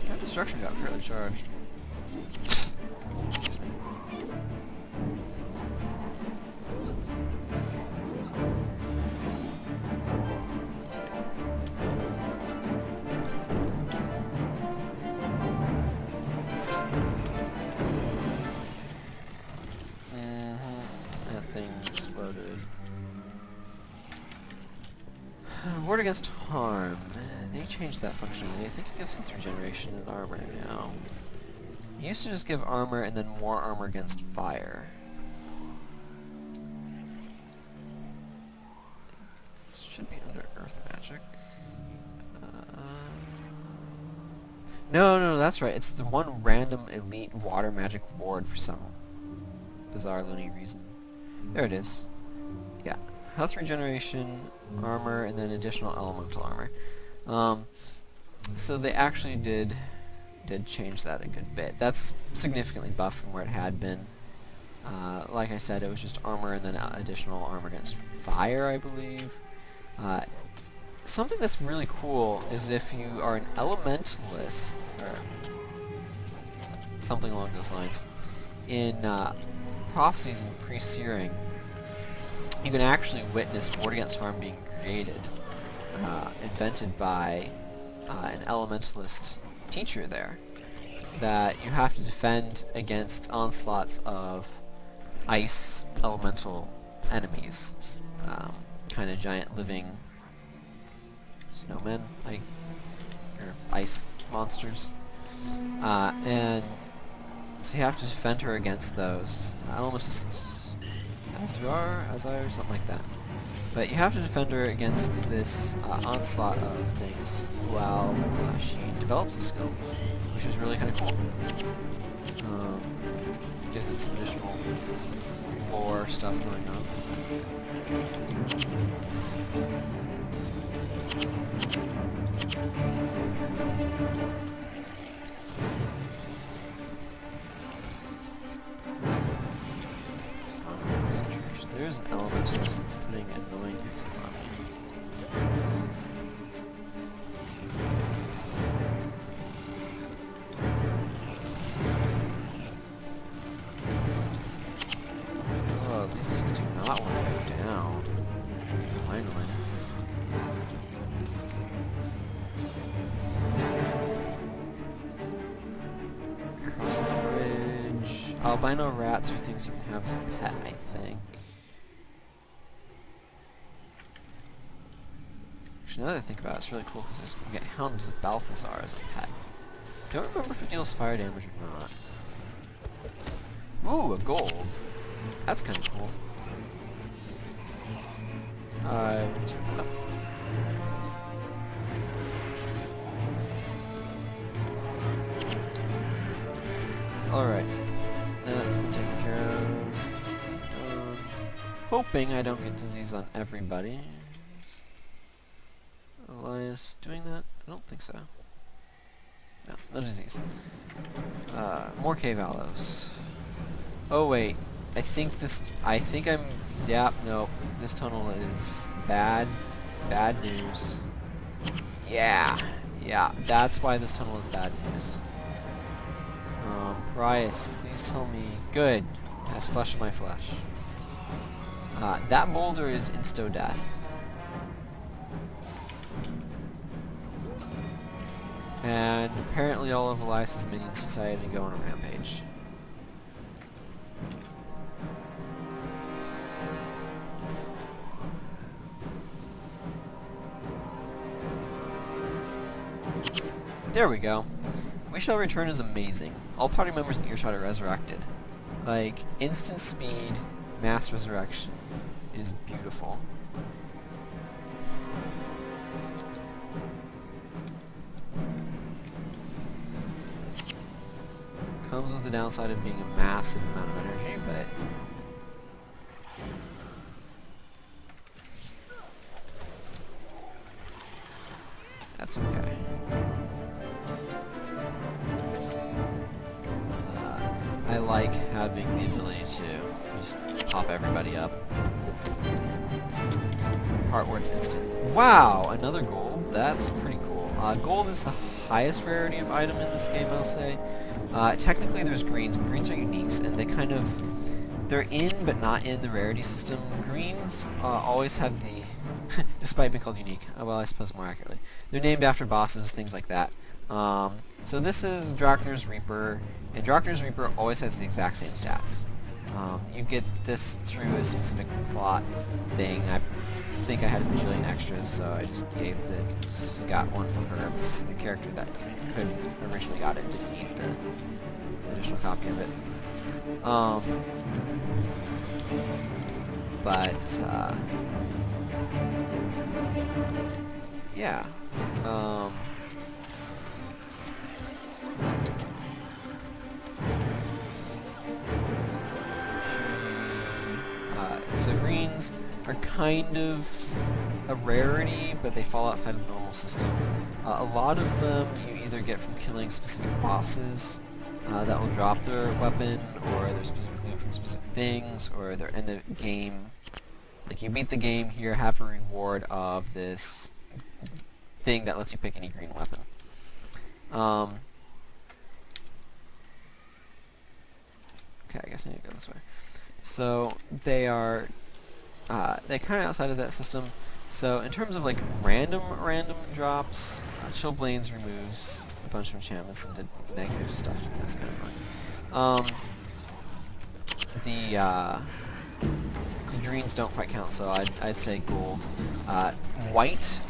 That destruction got fairly charged. Excuse me. That thing exploded. Ward against harm. They changed that functionality. I think it gives him 3 generation and armor now. It used to just give armor and then more armor against fire. It should be under earth magic. No, that's right. It's the one random elite water magic ward for some bizarre loony reason. There it is. Yeah. Health regeneration, armor, and then additional elemental armor. So they actually did change that a good bit. That's significantly buffed from where it had been. Like I said, it was just armor and then additional armor against fire, I believe. Something that's really cool is if you are an elementalist, or something along those lines, in Prophecies and Pre-Searing, you can actually witness Ward Against Harm being created, invented by an elementalist teacher there, that you have to defend against onslaughts of ice elemental enemies, kind of giant living snowmen, like, or ice monsters, and so you have to defend her against those. Almost as you are, as I, or something like that. But you have to defend her against this onslaught of things while she develops a skill, which is really kind of cool. Gives it some additional lore stuff going on. There's an element to this putting annoying hexes on it. Oh, these things do not want to go down. Finally. Across the bridge. Albino rats are things you can have as a pet, I think. Now that I think about it, it's really cool because you get Hounds of Balthazar as a pet. Don't remember if it deals fire damage or not. Ooh, a gold. That's kind of cool. Alright. That's been taken care of. Hoping I don't get disease on everybody. Elias doing that? I don't think so. No, no disease. More cave aloes. Oh wait, I think I'm, yep, no, this tunnel is bad news. Yeah, that's why this tunnel is bad news. Prius, please tell me, good, has flesh of my flesh. That boulder is insto-death. And apparently all of Elias's minions decided to go on a rampage. There we go. We Shall Return is amazing. All party members in earshot are resurrected. Like, instant speed, mass resurrection is beautiful. Comes with the downside of being a massive amount of energy, but that's okay. I like having the ability to just pop everybody up. Part where it's instant. Wow, another gold. That's pretty cool. Gold is the highest rarity of item in this game, I'll say. Technically there's greens, but greens are uniques, and they're in but not in the rarity system. Greens always have the, despite being called unique, well I suppose more accurately, they're named after bosses, things like that. So this is Draknir's Reaper, and Draknir's Reaper always has the exact same stats. You get this through a specific plot thing. I think I had a bajillion extras, so I just got one from her, because the character that could originally got it didn't need the additional copy of it. Yeah. So greens are kind of a rarity, but they fall outside of the normal system. A lot of them you either get from killing specific bosses that will drop their weapon, or they're specifically from specific things, or they're end of game. Like you beat the game here, have a reward of this thing that lets you pick any green weapon. Okay, I guess I need to go this way. So they are they're kind of outside of that system. So in terms of like random drops, Chillblains removes a bunch of enchantments and did negative stuff. That's kind of annoying. The greens don't quite count, so I'd say gold. White,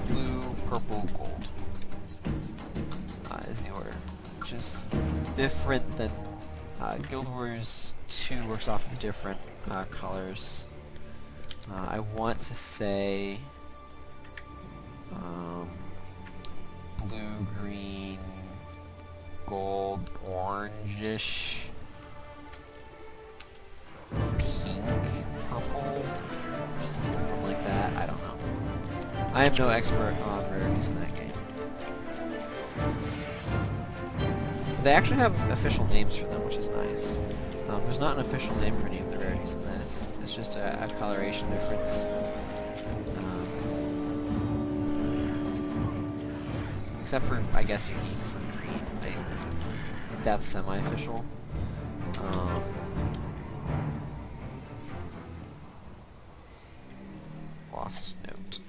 blue, purple, gold is the order, which is different than Guild Wars 2 works off of different colors. I want to say blue, green, gold, orangish, pink, purple, something like that. I don't know. I am no expert on rarities in that game. They actually have official names for them, which is nice. There's not an official name for any of the rarities in this. It's just a coloration difference. Except for, I guess, unique for green. That's semi-official. Lost note.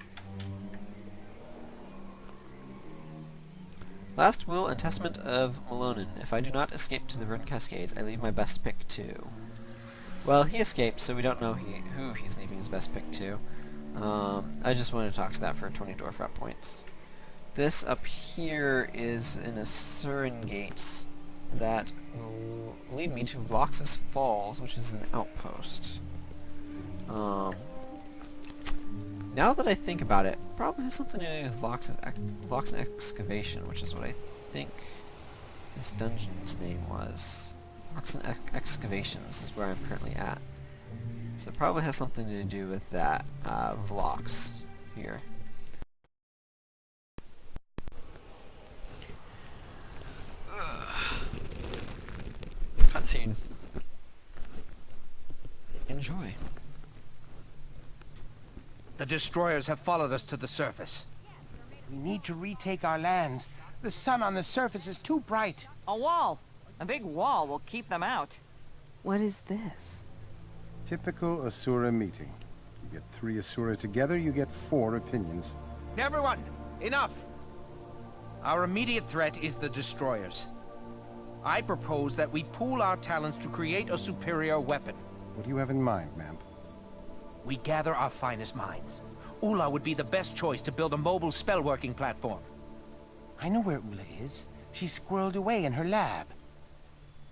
Last will and testament of Melonin. If I do not escape to the Verdant Cascades, I leave my best pick to. Well, he escaped, so we don't know who he's leaving his best pick to. I just wanted to talk to that for 20 Dwarf points. This up here is an Asuran gate that will lead me to Vlox's Falls, which is an outpost. Now that I think about it, probably has something to do with Vlox's Excavation, which is what I think this dungeon's name was. Vlox's Excavations is where I'm currently at. So it probably has something to do with that, Vlox here. Cutscene. Enjoy. The destroyers have followed us to the surface. We need to retake our lands. The sun on the surface is too bright. A wall. A big wall will keep them out. What is this? Typical Asura meeting. You get 3 Asura together, you get 4 opinions. Everyone, enough! Our immediate threat is the destroyers. I propose that we pool our talents to create a superior weapon. What do you have in mind, ma'am? We gather our finest minds. Ula would be the best choice to build a mobile spell-working platform. I know where Ula is. She's squirreled away in her lab.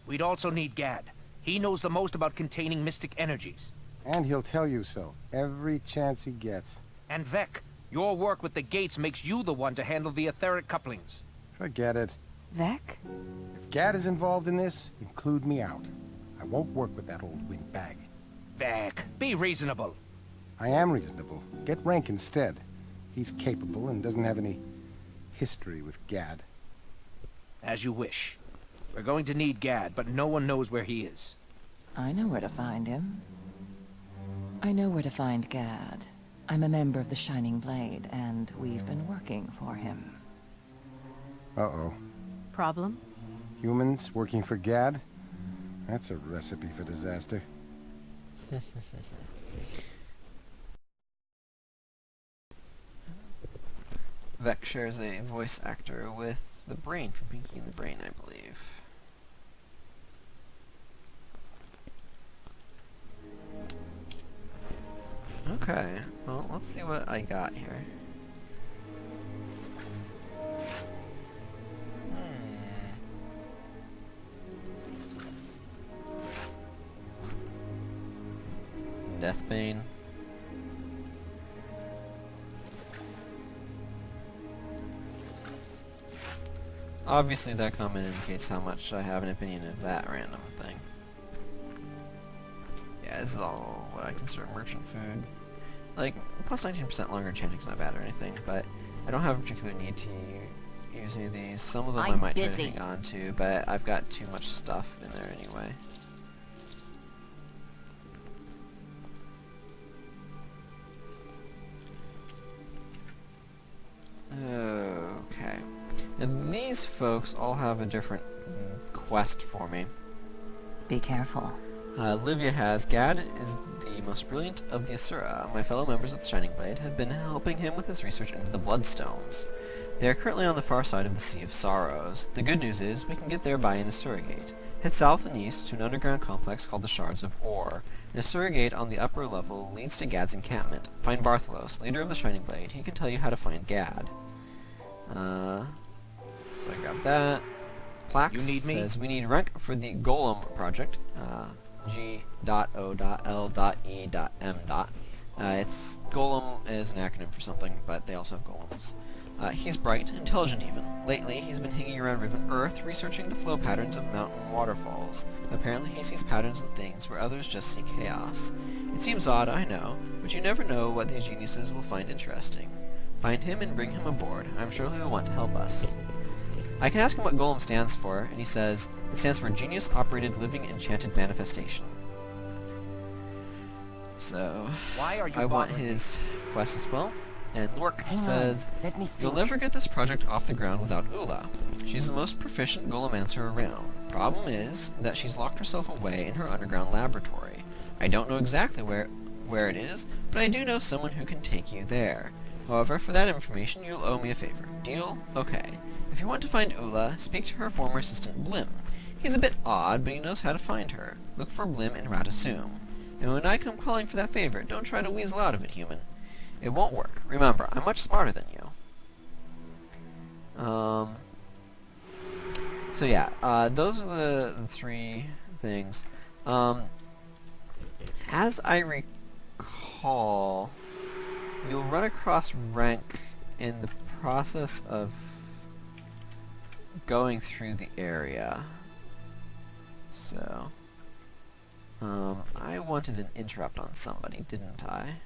We'd also need Gad. He knows the most about containing mystic energies. And he'll tell you so, every chance he gets. And Vec, your work with the gates makes you the one to handle the etheric couplings. Forget it. Vec? If Gad is involved in this, include me out. I won't work with that old windbag. Vec, be reasonable. I am reasonable. Get Rank instead. He's capable and doesn't have any history with Gad. As you wish. We're going to need Gad, but no one knows where he is. I know where to find him. I know where to find Gad. I'm a member of the Shining Blade, and we've been working for him. Uh-oh. Problem? Humans working for Gad? That's a recipe for disaster. Vec shares a voice actor with the Brain from Pinky and the Brain, I believe. Okay, well, let's see what I got here. Deathbane. Obviously that comment indicates how much I have an opinion of that random thing. Yeah, this is all what I consider merchant food. Like, plus 19% longer enchanting's not bad or anything, but I don't have a particular need to use any of these. Some of them I I'm might try to busy. hang on to, but I've got too much stuff in there anyway. Okay. And these folks all have a different quest for me. Be careful. Livia has, Gad is the most brilliant of the Asura. My fellow members of the Shining Blade have been helping him with his research into the Bloodstones. They are currently on the far side of the Sea of Sorrows. The good news is, we can get there by an Asura Gate. Head south and east to an underground complex called the Shards of Ore. An Asura Gate on the upper level leads to Gad's encampment. Find Bartholos, leader of the Shining Blade. He can tell you how to find Gad. So I grabbed that. Plax You need me? says we need Rank for the Golem project. G.O.L.E.M. It's Golem is an acronym for something, but they also have golems. He's bright, intelligent even. Lately, he's been hanging around Riven Earth, researching the flow patterns of mountain waterfalls. Apparently, he sees patterns in things where others just see chaos. It seems odd, I know, but you never know what these geniuses will find interesting. Find him and bring him aboard. I'm sure he will want to help us. I can ask him what Golem stands for, and he says, it stands for Genius Operated Living Enchanted Manifestation. So, Why are you I want bothering me? his quest as well. And Lork Hang on, says, let me think. you'll never get this project off the ground without Ula. She's the most proficient Golemancer around. Problem is that she's locked herself away in her underground laboratory. I don't know exactly where it is, but I do know someone who can take you there. However, for that information, you'll owe me a favor. Deal? Okay. If you want to find Ula, speak to her former assistant Blim. He's a bit odd, but he knows how to find her. Look for Blim in Ratasum. And when I come calling for that favor, don't try to weasel out of it, human. It won't work. Remember, I'm much smarter than you. So yeah, those are the three things. As I recall, you'll run across rank in the process of going through the area. So, I wanted an interrupt on somebody, didn't I?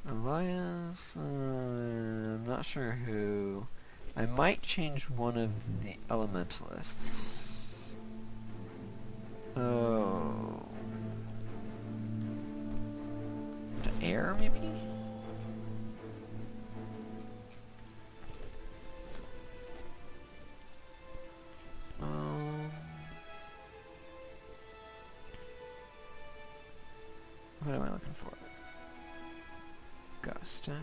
Elias, I'm not sure who. I might change one of the elementalists. Oh. The air, maybe? What am I looking for? Gusta.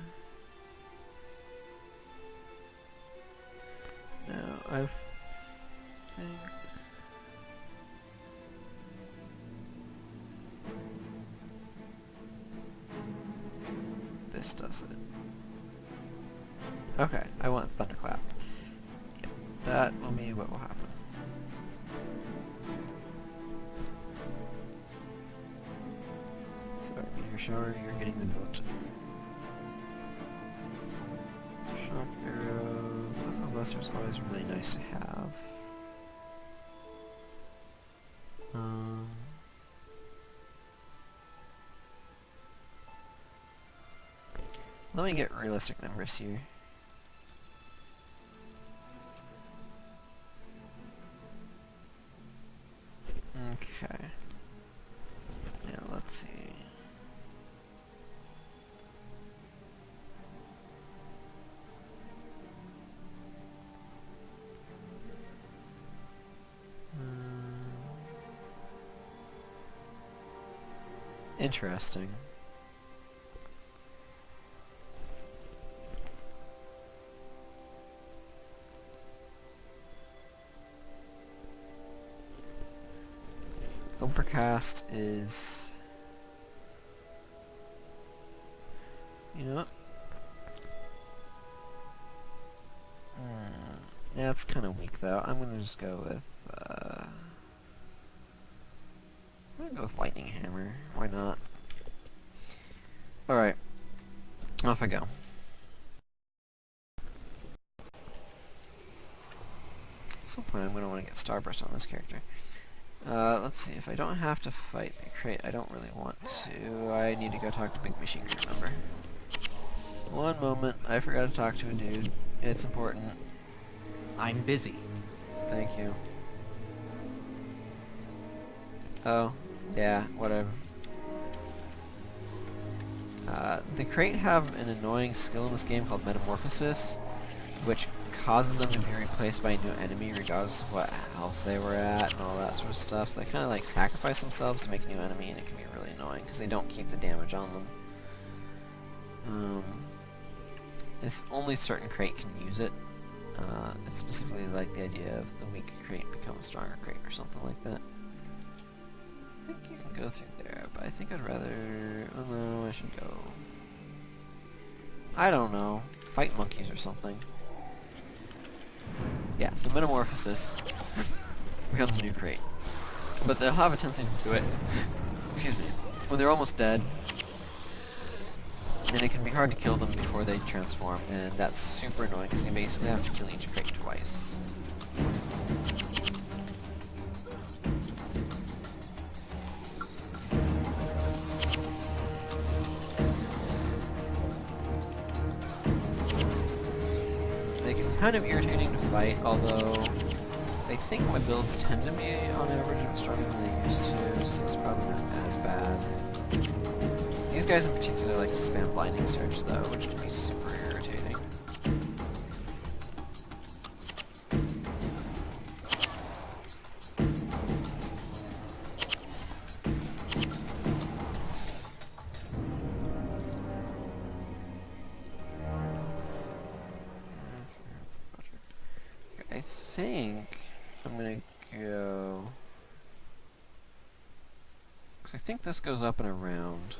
No, I think... this does it. Okay, I want Thunderclap. Yep, that will be what will happen. So, Meteor Shower, you're getting the boat. Shock Arrow... Glyph Lesser is always really nice to have. Let me get realistic numbers here. Okay. Now let's see. Interesting. Overcast is... You know what? Yeah, it's kind of weak though. I'm gonna just go with... I'm gonna go with Lightning Hammer. Why not? Alright. Off I go. At some point I'm gonna want to get Starburst on this character. Let's see, if I don't have to fight the crate, I don't really want to. I need to go talk to Big Machine Crew member. One moment, I forgot to talk to a dude. It's important. I'm busy. Thank you. Oh, yeah, whatever. The crate have an annoying skill in this game called Metamorphosis, which causes them to be replaced by a new enemy regardless of what health they were at and all that sort of stuff. So they kind of like sacrifice themselves to make a new enemy, and it can be really annoying because they don't keep the damage on them. It's only certain crate can use it. It's specifically like the idea of the weak crate become a stronger crate or something like that. I think you can go through there, but I think I'd rather... oh no, I should go... I don't know. Fight monkeys or something. Yeah, so Metamorphosis becomes a new crate. But they'll have a tendency to do it, excuse me, when they're almost dead, And it can be hard to kill them before they transform, and that's super annoying because you basically have to kill each crate twice. They can be kind of irritating to fight, although I think my builds tend to be on average stronger than they used to, so it's probably not as bad. These guys in particular like to spam blinding search though, which can be super irritating. I think I'm gonna go... I think this goes up and around.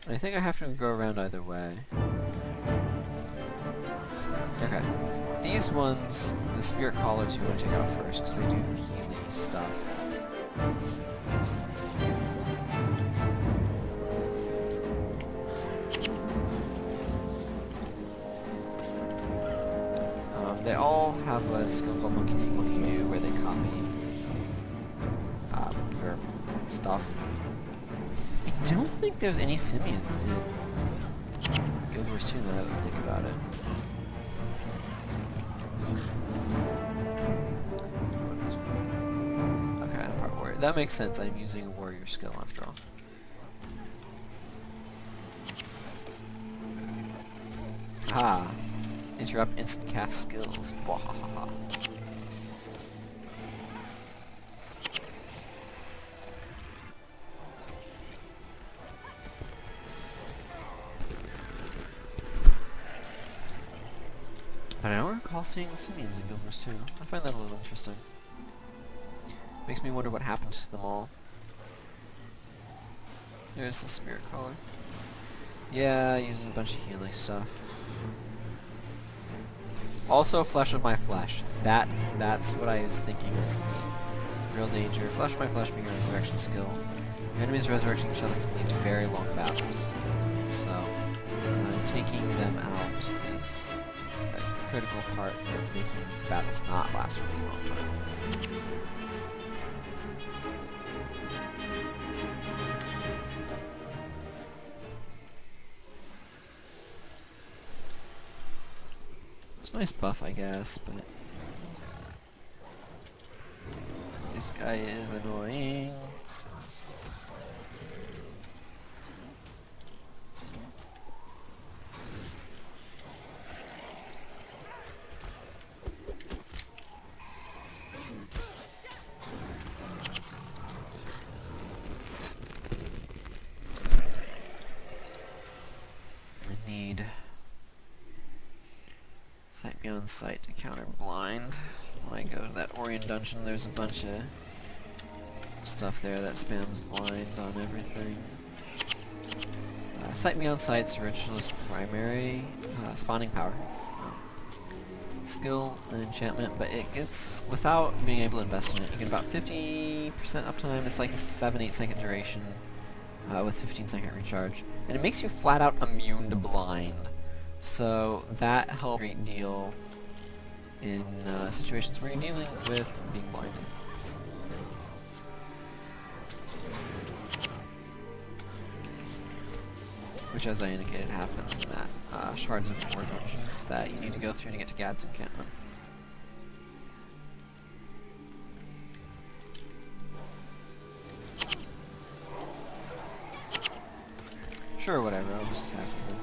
I think I have to go around either way. Okay. These ones, the spirit collars, you want to take out first, because they do healy stuff. They all have a skill called Monkey See, Monkey Do, where they copy your stuff. I don't think there's any simians in Guild Wars 2 now that I think about it. Okay, I'm part warrior. That makes sense. I'm using a warrior skill after all. Ah. Interrupt instant cast skills. Bwahaha. But I don't recall seeing the simians in Guild Wars 2. I find that a little interesting. Makes me wonder what happened to them all. There's the spirit collar. Yeah, uses a bunch of healing stuff. Also, Flesh of My Flesh. That's what I was thinking is the real danger. Flesh of My Flesh being a resurrection skill. Your enemies resurrecting each other can lead to very long battles. So, taking them out is a critical part of making battles not last a really long time. Nice buff, I guess, but this guy is annoying. I need Sight Beyond Sight to counter blind. When I go to that Orient dungeon, there's a bunch of stuff there that spams blind on everything. Sight Beyond Sight's Ritualist primary spawning power. Skill and enchantment, but it gets, without being able to invest in it, you get about 50% uptime. It's like a 7-8 second duration with 15-second recharge. And it makes you flat out immune to blind. So that helps a great deal in situations where you're dealing with being blinded. Which, as I indicated, happens in that Shards of War dungeon that you need to go through to get to Gad's encampment. Sure, whatever, I'll just attack you.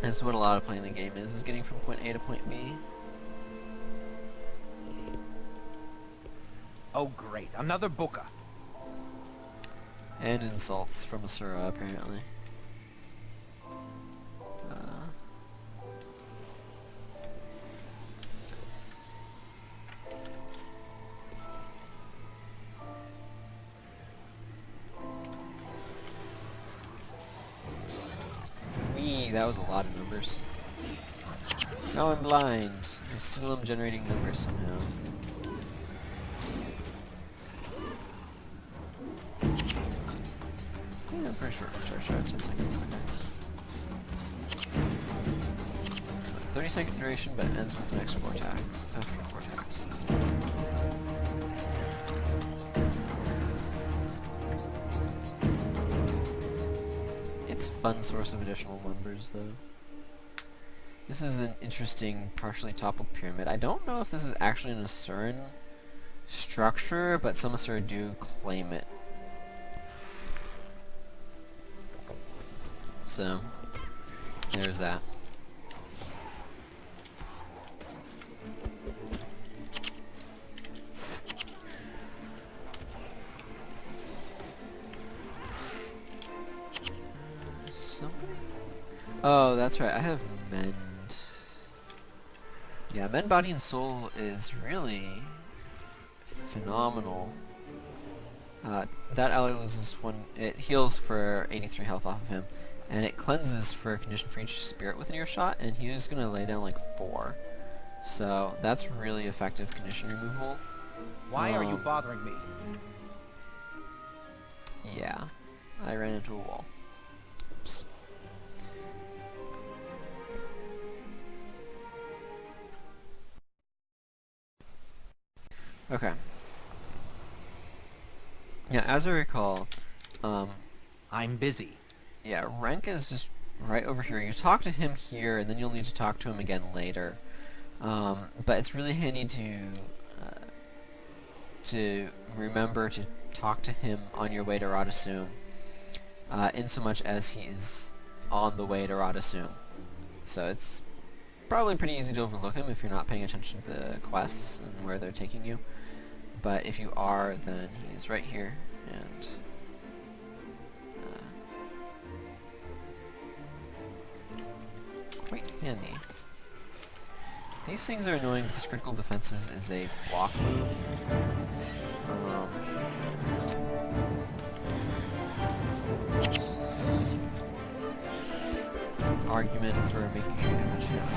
This is what a lot of playing the game is getting from point A to point B. Oh great, another booker. And insults from Asura, apparently. That was a lot of numbers. Now I'm blind. I still am generating numbers somehow. Yeah, I'm pretty sure charge out 10 seconds. Okay. 30-second duration, but it ends with the next 4 attacks. After 4 attacks. It's a fun source of additional numbers, though. This is an interesting, partially toppled pyramid. I don't know if this is actually an Asuran structure, but some Asura do claim it. So, there's that. Oh, that's right, I have Mend. Yeah, Mend Body and Soul is really phenomenal. That ally loses one, it heals for 83 health off of him, and it cleanses for a condition for each spirit within earshot, and he was gonna lay down like 4. So, that's really effective condition removal. Why are you bothering me? Yeah, I ran into a wall. Oops. Okay. Yeah, as I recall, I'm busy. yeah, Renk is just right over here. You talk to him here, and then you'll need to talk to him again later. But it's really handy to remember to talk to him on your way to Radasum, in so much as he is on the way to Radasum. So it's probably pretty easy to overlook him if you're not paying attention to the quests and where they're taking you. But if you are, then he's right here, and quite handy. These things are annoying because critical defenses is a block move. Argument for making sure you have much damage.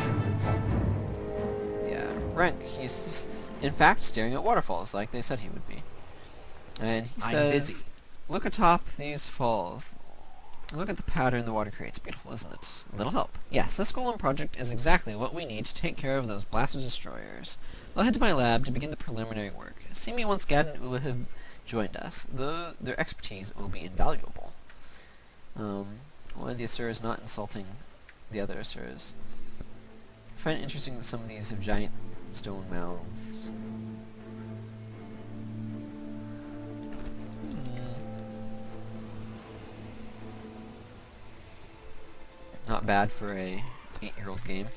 Yeah, Renk, he's in fact staring at waterfalls like they said he would be. And he I'm says, busy. look atop these falls. Look at the pattern the water creates. Beautiful, isn't it? A little help. Yes, this Golem project is exactly what we need to take care of those blasted destroyers. I'll head to my lab to begin the preliminary work. See me once Gad and Ula have joined us, though their expertise will be invaluable. One of the Asuras not insulting the other Asuras. I find it interesting that some of these have giant stone mouths. Not bad for a 8-year-old game.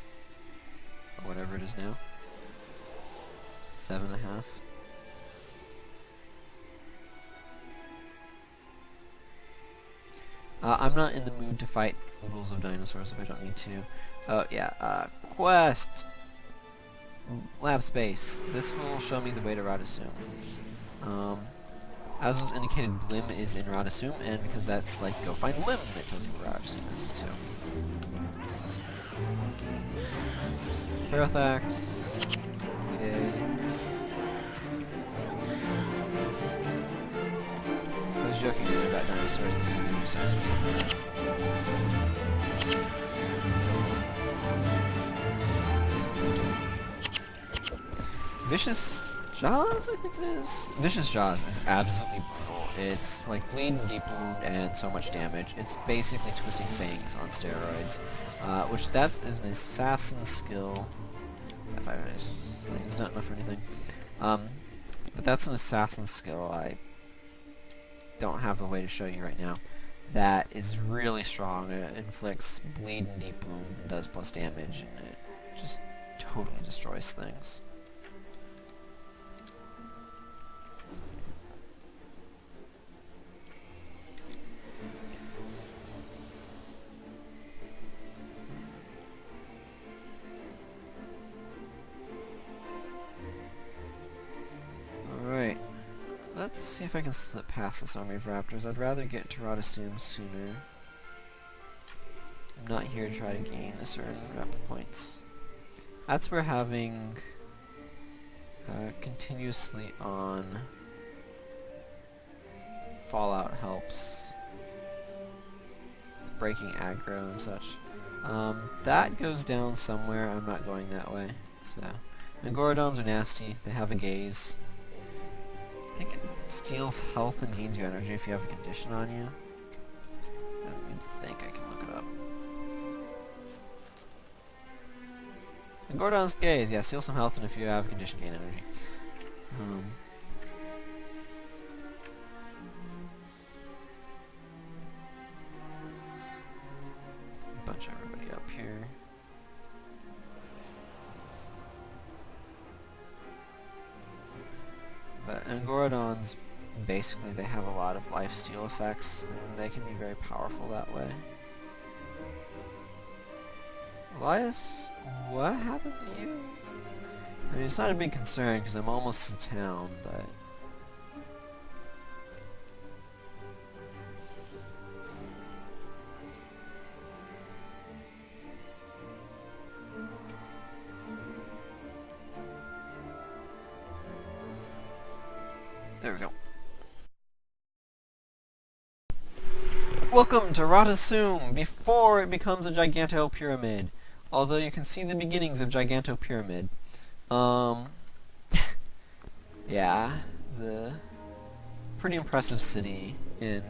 Or whatever it is now. 7.5. I'm not in the mood to fight oodles of dinosaurs if I don't need to. Oh yeah, quest! Lab space. This will show me the way to Radasum. As was indicated, Blim is in Radasum, and because that's like, go find Blim, it tells you where Radasum is too. Ferrothax. Yay. I was joking about dinosaurs because I use dinosaurs. Vicious Jaws, I think it is? Vicious Jaws is absolutely brutal. It's like bleed and deep wound and so much damage. It's basically Twisting Fangs on steroids. Which that is an assassin skill. It's not enough for anything. But that's an assassin skill. I don't have a way to show you right now. That is really strong. It inflicts bleed and deep wound and does plus damage, and it just totally destroys things. Let's see if I can slip past this army of raptors. I'd rather get to Radasum sooner. I'm not here to try to gain a certain raptor points. That's where having continuously on Fallout helps. With breaking aggro and such. That goes down somewhere. I'm not going that way. So, Megorodons are nasty. They have a gaze. I think it steals health and gains you energy if you have a condition on you. I don't need to think. I can look it up. Megorodon's gaze. Yeah, steal some health and if you have a condition, gain energy. Bunch everybody up here. But Megorodons, basically they have a lot of lifesteal effects, and they can be very powerful that way. Elias, what happened to you? I mean, it's not a big concern because I'm almost to town, but... There we go. Welcome to Ratasum, before it becomes a Gigantopyramid. Although you can see the beginnings of Gigantopyramid. Yeah, the pretty impressive city in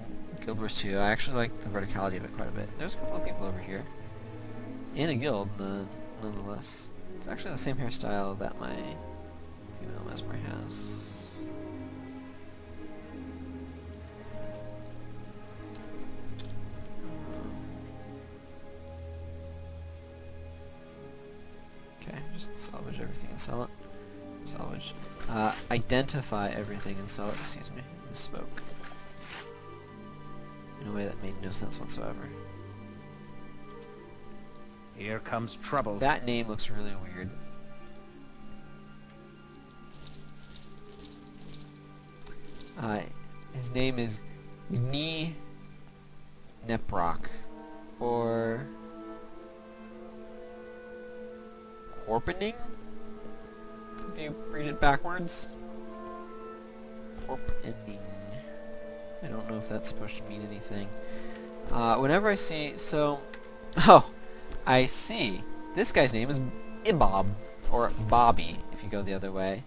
Guild Wars 2. I actually like the verticality of it quite a bit. There's a couple of people over here. In a guild, nonetheless. It's actually the same hairstyle that my female Mesmer has. Okay, just salvage everything and sell it. Salvage. Identify everything and sell it, excuse me. Misspoke. In a way that made no sense whatsoever. Here comes trouble. That name looks really weird. His name is Gni Neprok, or Corpening, if you read it backwards. Corpening. I don't know if that's supposed to mean anything. Whenever I see, oh, I see. This guy's name is Ibob, or Bobby, if you go the other way.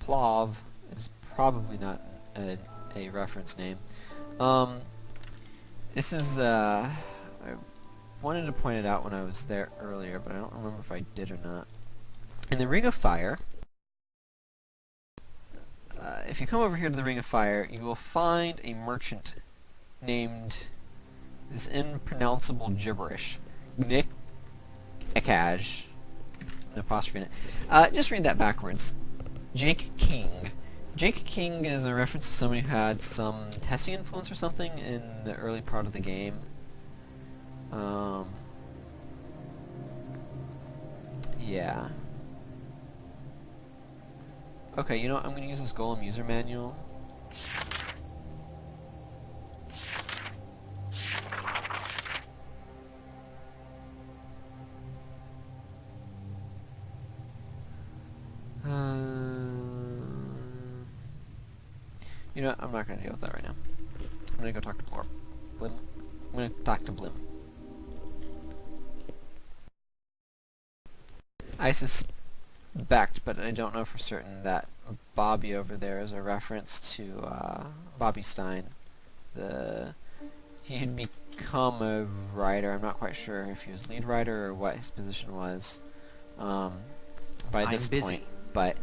Plov is probably not a reference name. This is, I wanted to point it out when I was there earlier, but I don't remember if I did or not. In the Ring of Fire, if you come over here to the Ring of Fire, you will find a merchant named this impronounceable gibberish. Nick Ekaj. An apostrophe in it. Just read that backwards. Jake King. Jake King is a reference to somebody who had some Tessie influence or something in the early part of the game. Yeah. Okay, you know what? I'm going to use this Golem user manual. You know what? I'm not going to deal with that right now. I'm going to go talk to Blim. I'm going to talk to Blim. I suspect, but I don't know for certain, that Bobby over there is a reference to Bobby Stein. He had become a writer. I'm not quite sure if he was lead writer or what his position was by this point. But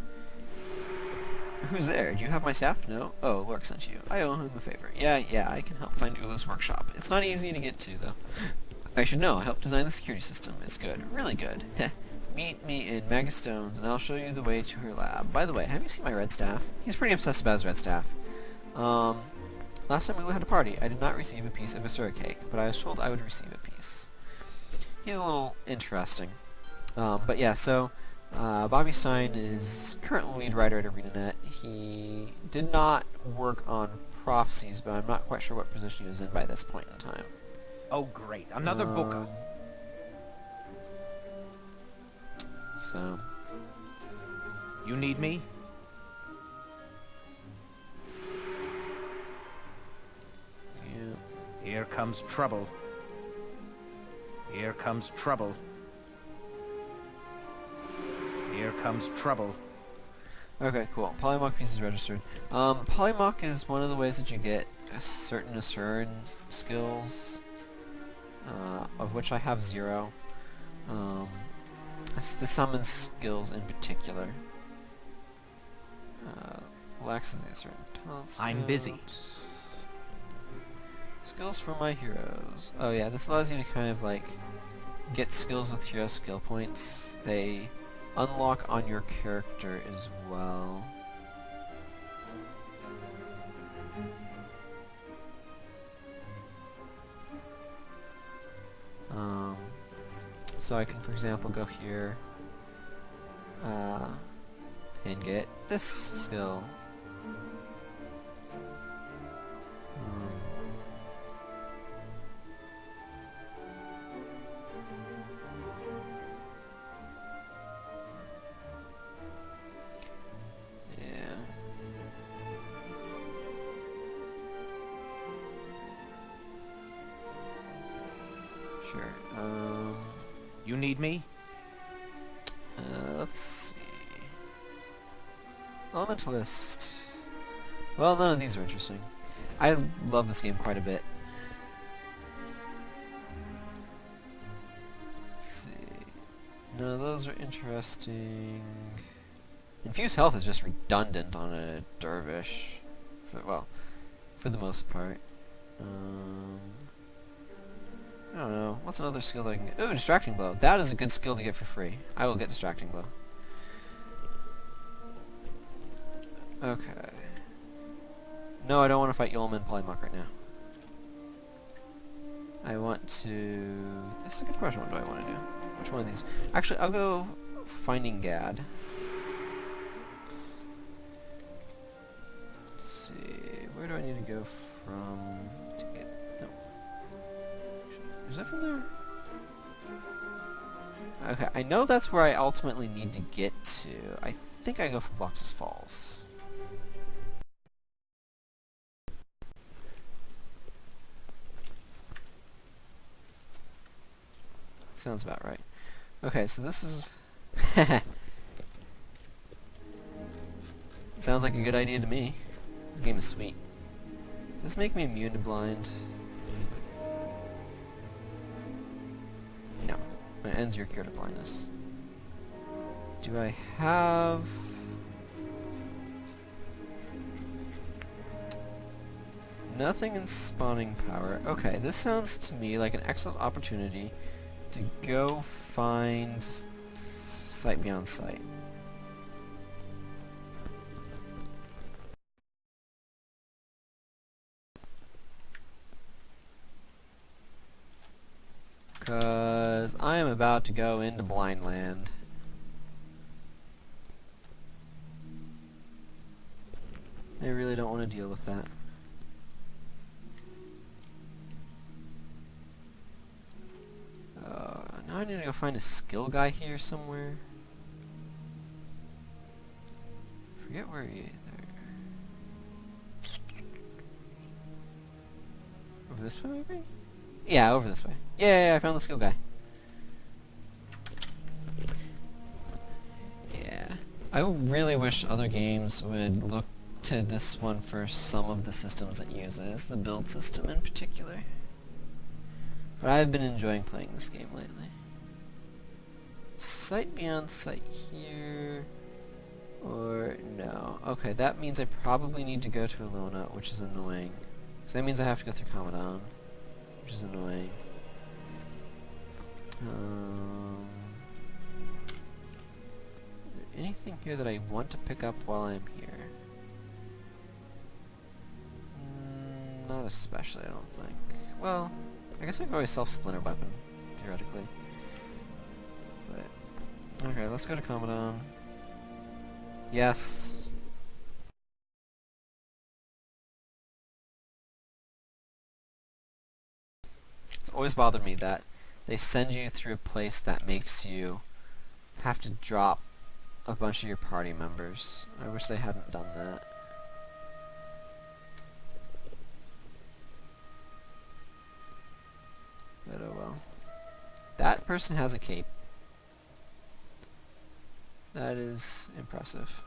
who's there? Do you have my staff? No? Oh, Lork sent you. I owe him a favor. Yeah, I can help find Ula's workshop. It's not easy to get to, though. I should know. I helped design the security system. It's good. Really good. Meet me in Magastones, and I'll show you the way to her lab. By the way, have you seen my red staff? He's pretty obsessed about his red staff. Last time we had a party, I did not receive a piece of Asura cake, but I was told I would receive a piece. He's a little interesting. But yeah, so Bobby Stein is currently lead writer at ArenaNet. He did not work on Prophecies, but I'm not quite sure what position he was in by this point in time. Oh great, another booker. So, You need me? yeah. Here comes trouble. Here comes trouble. Here comes trouble. Okay, cool. Polymorph piece is registered. Polymorph is one of the ways that you get certain Asuran skills, of which I have 0. The summon skills in particular. Lax is the Asuran talent I'm busy. Skills for my heroes. Oh yeah, this allows you to kind of like get skills with hero skill points. They unlock on your character as well. So I can, for example, go here and get this skill. Sure. You need me? Let's see. Elementalist. Well, none of these are interesting. I love this game quite a bit. Let's see. None of those are interesting. Infused health is just redundant on a dervish. For the most part. I don't know. What's another skill that I can get? Ooh, Distracting Blow. That is a good skill to get for free. I will get Distracting Blow. Okay. No, I don't want to fight Yulman and Polymorph right now. I want to... This is a good question. What do I want to do? Which one of these? Actually, I'll go Finding Gad. Let's see. Where do I need to go from to get... No. Is that from there? Okay, I know that's where I ultimately need to get to. I think I go for Blox's Falls. Sounds about right. Okay, so this is... Sounds like a good idea to me. This game is sweet. Does this make me immune to blind? No. It ends your cure to blindness. Do I have... Nothing in spawning power. Okay, this sounds to me like an excellent opportunity to go find Sight Beyond Sight. Because I am about to go into Blind Land. I really don't want to deal with that. Now I need to go find a skill guy here somewhere. Forget where he is. Over this way, maybe? Yeah, over this way. Yeah, I found the skill guy. Yeah. I really wish other games would look to this one for some of the systems it uses, the build system in particular. But I've been enjoying playing this game lately. Sight Beyond Sight here... Or no. Okay, that means I probably need to go to Elona, which is annoying. Because that means I have to go through Commandant, which is annoying. Is there anything here that I want to pick up while I'm here? Not especially, I don't think. Well, I guess I can always self-splinter weapon, theoretically. But, okay, let's go to Commandant. Yes. It's always bothered me that they send you through a place that makes you have to drop a bunch of your party members. I wish they hadn't done that. But oh well. That person has a cape. That is impressive.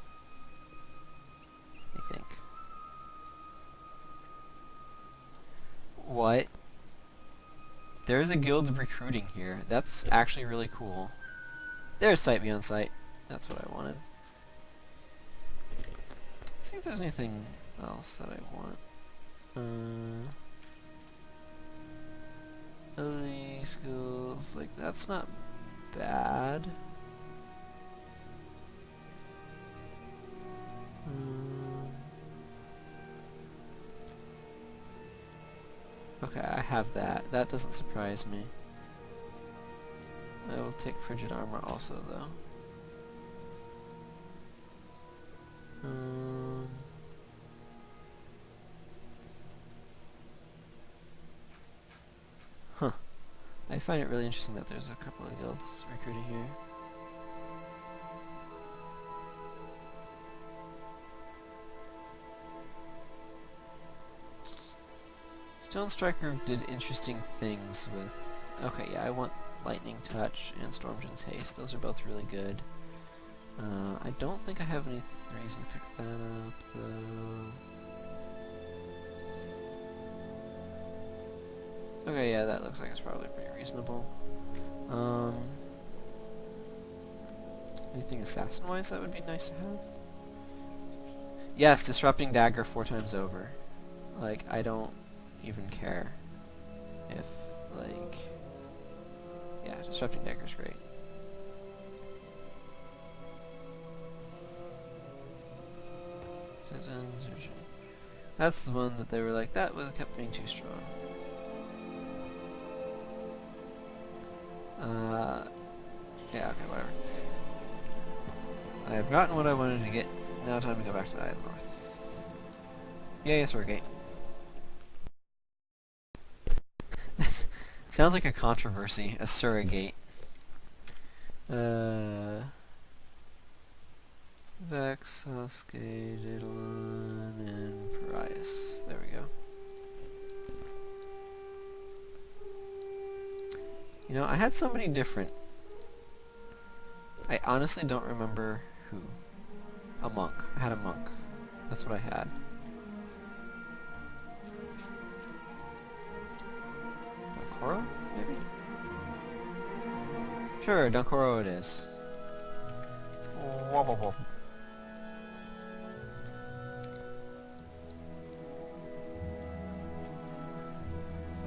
I think. What? There's a guild of recruiting here. That's actually really cool. There's Sight Beyond Sight. That's what I wanted. Let's see if there's anything else that I want. Elite schools, like, that's not bad. Okay, I have that. That doesn't surprise me. I will take frigid armor also, though. Huh. I find it really interesting that there's a couple of guilds recruiting here. Stone Striker did interesting things with... Okay, yeah, I want Lightning Touch and Stormjin's Haste. Those are both really good. I don't think I have any reason to pick that up, though. Okay, yeah, that looks like it's probably pretty reasonable. Anything assassin-wise that would be nice to have? Yes, Disrupting Dagger 4 times over. Like, I don't even care if, like... Yeah, Disrupting Dagger's great. That's the one that they were like, that was kept being too strong. Yeah, okay, whatever. I have gotten what I wanted to get. Now time to go back to the Eye of the North. Yay, a Surrogate. That sounds like a controversy, a Surrogate. Vex, Husky, Daedalon, and Parias. There we go. You know, I had somebody different. I honestly don't remember who. A monk. I had a monk. That's what I had. Dunkoro, maybe? Sure, Dunkoro it is. Wobble wobble.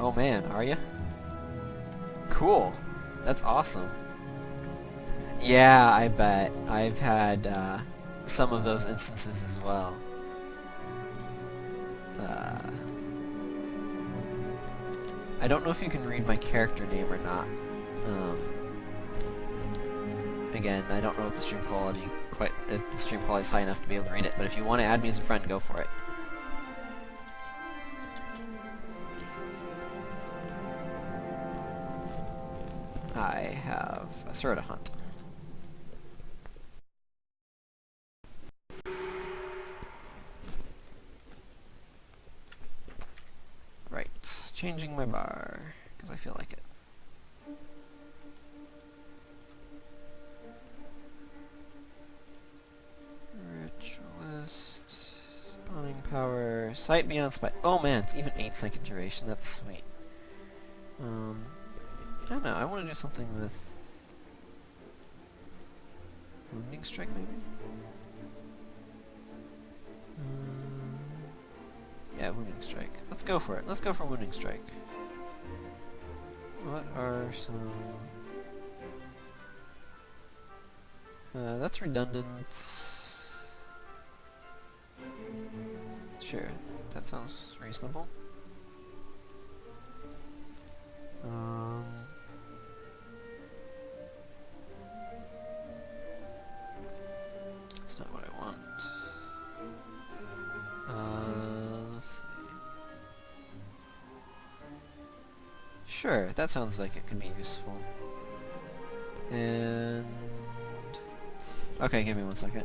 Oh man, are ya? Cool. That's awesome. Yeah, I bet. I've had some of those instances as well. I don't know if you can read my character name or not. Again, I don't know if the stream quality is high enough to be able to read it, but if you want to add me as a friend, go for it. I have a Serta Hunt. Right, changing my bar, because I feel like it. Ritualist, spawning power, Sight Beyond Sight. Oh man, it's even 8 second duration, that's sweet. I don't know, I want to do something with... Wounding Strike, maybe? Yeah, Wounding Strike. Let's go for it. Let's go for Wounding Strike. What are some... that's redundant. Sure, that sounds reasonable. That's not what I want. Let's see. Sure, that sounds like it could be useful. And Okay, give me 1 second.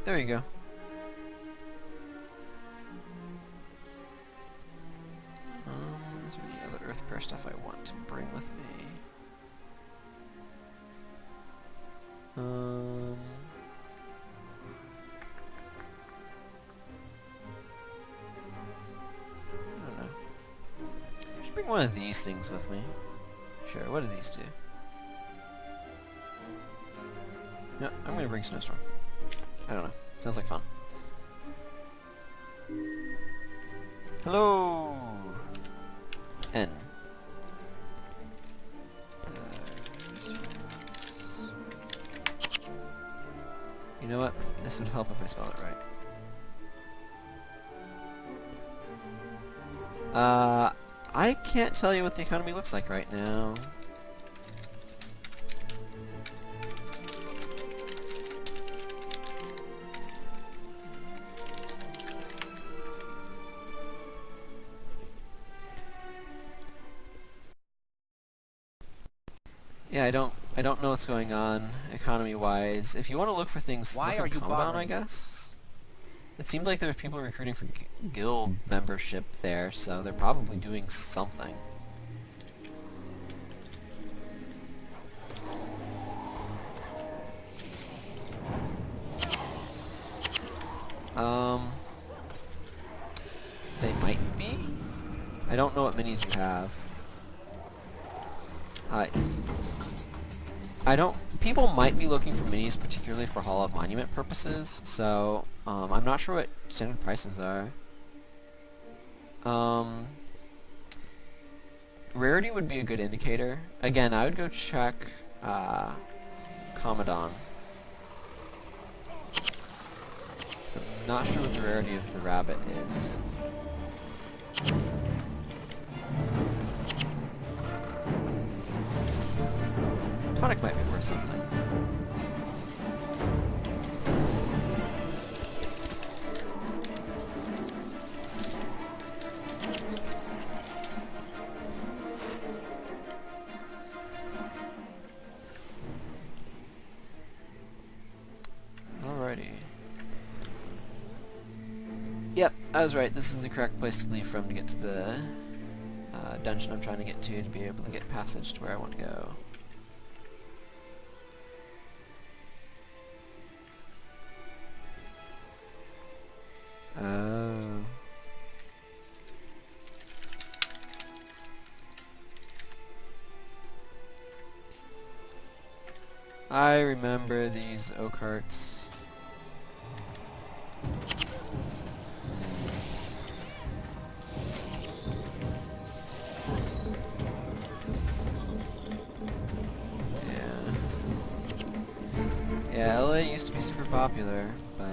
There you go. Is there any other Earthcraft stuff I want to bring with me? I don't know. I should bring one of these things with me. Sure, what do these do? No, I'm gonna bring Snowstorm. I don't know. Sounds like fun. Hello! N. You know what? This would help if I spell it right. I can't tell you what the economy looks like right now. Yeah, I don't know what's going on economy-wise. If you want to look for things, Why look are on you Commandant, I bothering? guess. It seemed like there were people recruiting for guild membership there, so they're probably doing something. They might be? I don't know what minis you have. I don't... People might be looking for minis particularly for Hall Monument purposes, so I'm not sure what standard prices are. Rarity would be a good indicator. Again, I would go check Commandant. I'm not sure what the rarity of the rabbit is. Tonic might be worth something. Alrighty. Yep, I was right. This is the correct place to leave from to get to the dungeon I'm trying to get to be able to get passage to where I want to go. Oh. I remember these Oakarts. Yeah, LA used to be super popular, but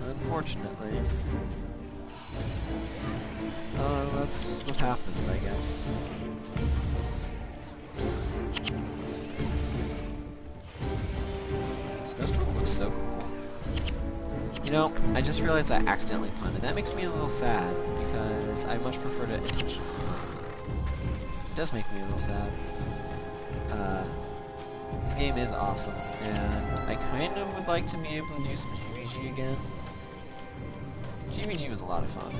unfortunately, that's what happened, I guess. Snowstorm looks so cool. You know, I just realized I accidentally punted. That makes me a little sad, because I much prefer to intentionally. It does make me a little sad. This game is awesome, and I kind of would like to be able to do some GVG again. GVG was a lot of fun.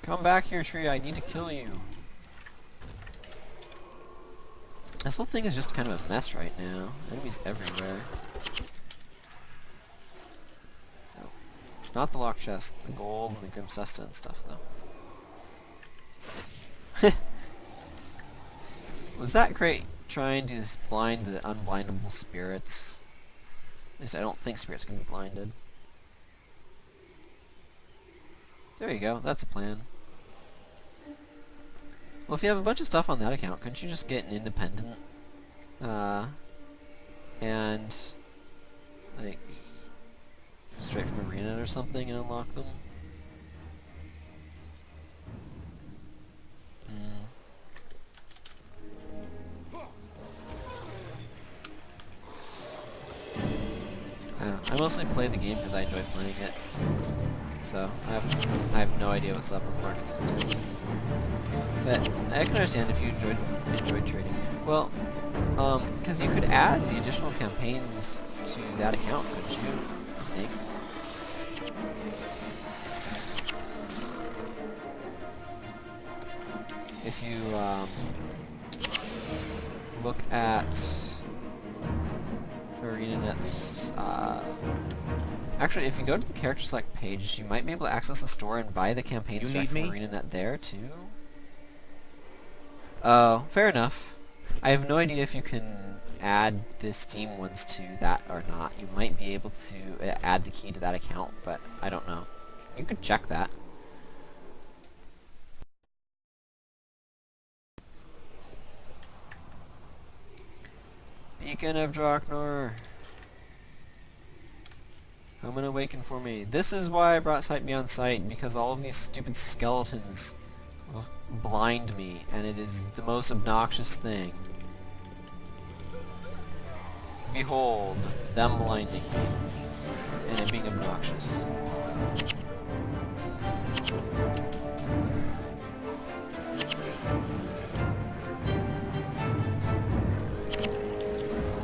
Come back here, tree, I need to kill you. This whole thing is just kind of a mess right now. Enemies everywhere. Oh. Not the lock chest, the gold and the Grim Cesta and stuff, though. Was that crate trying to blind the unblindable spirits? At least I don't think spirits can be blinded. There you go, that's a plan. Well, if you have a bunch of stuff on that account, couldn't you just get an independent, and, like, straight from Arena or something and unlock them? mostly play the game because I enjoy playing it. So I have no idea what's up with market systems. But I can understand if you enjoyed trading. Well, because you could add the additional campaigns to that account, couldn't you? I think. If you look at ArenaNet's, actually, if you go to the character select page, you might be able to access the store and buy the campaigns You direct need from me? ArenaNet there too. Oh, fair enough. I have no idea if you can add the Steam ones to that or not. You might be able to add the key to that account, but I don't know. You could check that. Beacon of Draknor. Come and awaken for me. This is why I brought Sight Beyond Sight, because all of these stupid skeletons blind me, and it is the most obnoxious thing. Behold, them blinding me, and it being obnoxious.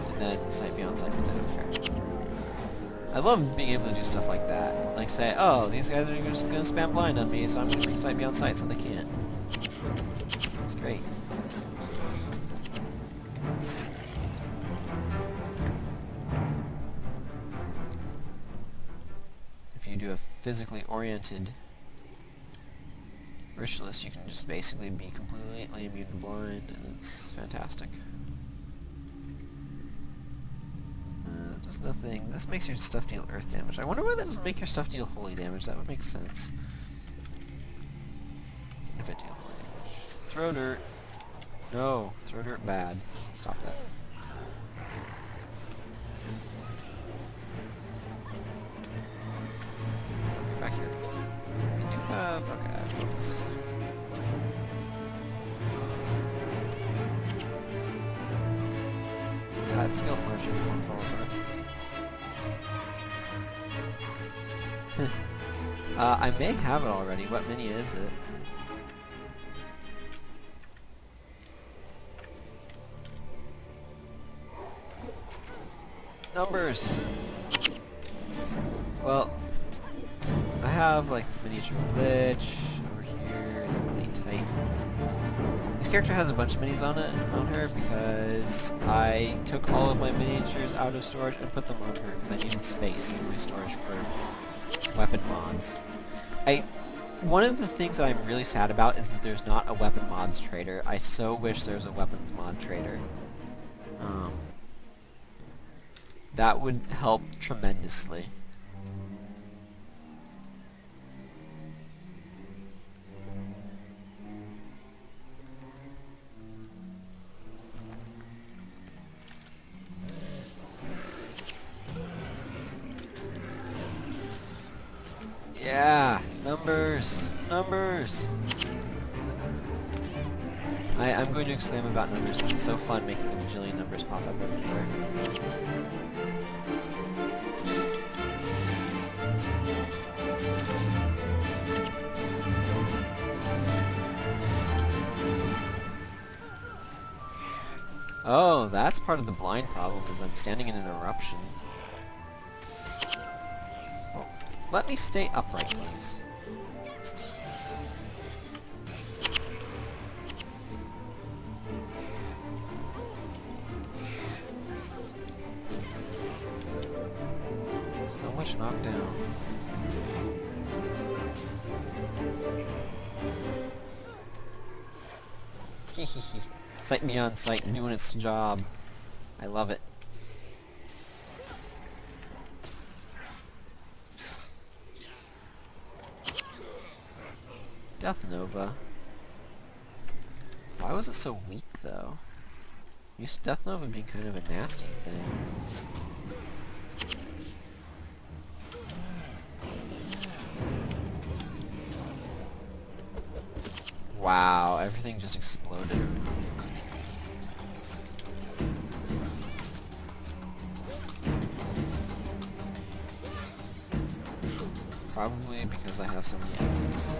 And then Sight Beyond Sight means I don't care. I love being able to do stuff like that. Like say, oh, these guys are just gonna spam blind on me, so I'm gonna bring Sight Beyond Sight so they can't. It's great. If you do a physically oriented ritualist, you can just basically be completely immune to blind, and it's fantastic. Does nothing. This makes your stuff deal earth damage. I wonder why that doesn't make your stuff deal holy damage. That would make sense. If it deal holy damage. Throw dirt. No. Throw dirt bad. Stop that. Get back here. We do have... Okay, I have focus. That skill potion won't fall apart. I may have it already. What mini is it? Numbers! Well, I have like this miniature glitch over here, mini Titan. This character has a bunch of minis on her because I took all of my miniatures out of storage and put them on her because I needed space in my storage for weapon mods. One of the things that I'm really sad about is that there's not a weapon mods trader. I so wish there was a weapons mod trader. That would help tremendously. Yeah, numbers, numbers. I'm going to exclaim about numbers because it's so fun making a bajillion numbers pop up everywhere. Oh, that's part of the blind problem, is I'm standing in an eruption. Oh, let me stay upright, please. So much knockdown. Hehehe. Sight Beyond Sight doing its job. I love it. Death Nova. Why was it so weak, though? Used to Death Nova being kind of a nasty thing. Wow, everything just exploded. Probably because I have so many enemies.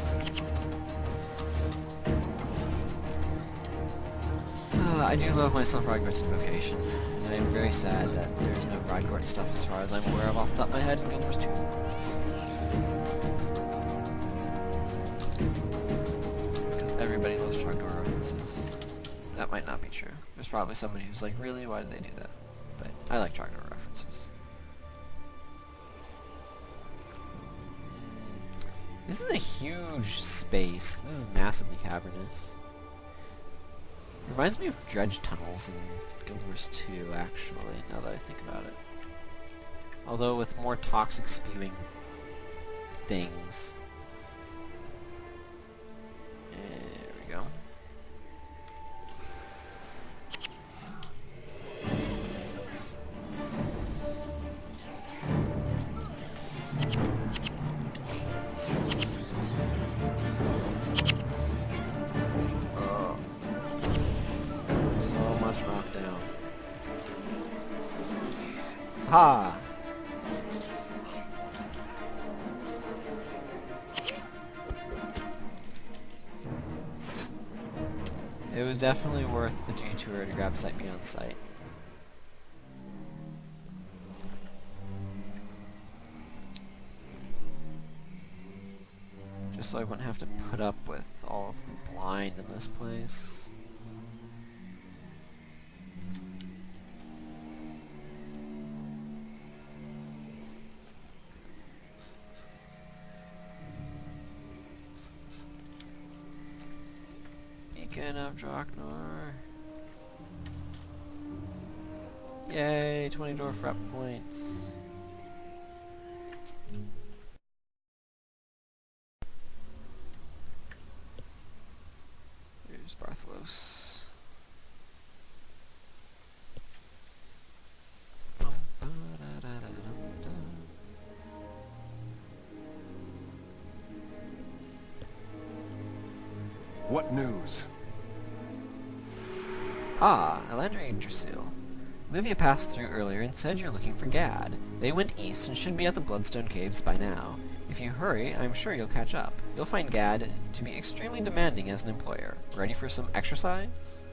I do love myself Rygort's Invocation, and I am very sad that there is no Rygort stuff as far as I'm aware of off the top of my head in Guild Wars 2. Because everybody loves Trogdor references. That might not be true. There's probably somebody who's like, really? Why did they do that? But I like Trogdor references. This is a huge space. This is massively cavernous. Reminds me of dredge tunnels in Guild Wars 2, actually, now that I think about it. Although with more toxic spewing things. There we go. Knockdown. Ha! It was definitely worth the detour to grab Sight Beyond Sight. Just so I wouldn't have to put up with all of the blind in this place. Beacon of Draknar. Yay, 20 dwarf rep points. Here's Bartholos. What news? Ah, Elandria Yggdrasil. Livia passed through earlier and said you're looking for Gad. They went east and should be at the Bloodstone Caves by now. If you hurry, I'm sure you'll catch up. You'll find Gad to be extremely demanding as an employer. Ready for some exercise?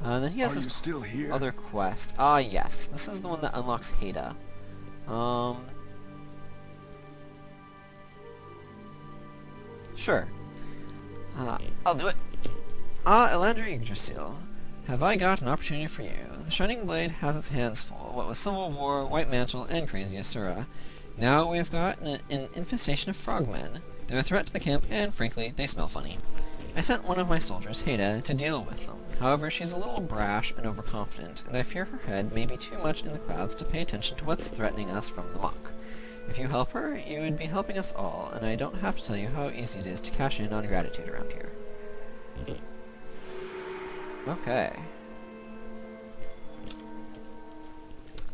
Then he has Are you this still here? other quest. Ah, yes. This is the one that unlocks Haida. Sure. I'll do it. Ah, Elandria Yggdrasil. Have I got an opportunity for you? The Shining Blade has its hands full, what with Civil War, White Mantle, and Crazy Asura. Now we've got an infestation of frogmen. They're a threat to the camp, and frankly, they smell funny. I sent one of my soldiers, Haida, to deal with them. However, she's a little brash and overconfident, and I fear her head may be too much in the clouds to pay attention to what's threatening us from the muck. If you help her, you would be helping us all, and I don't have to tell you how easy it is to cash in on gratitude around here. Okay.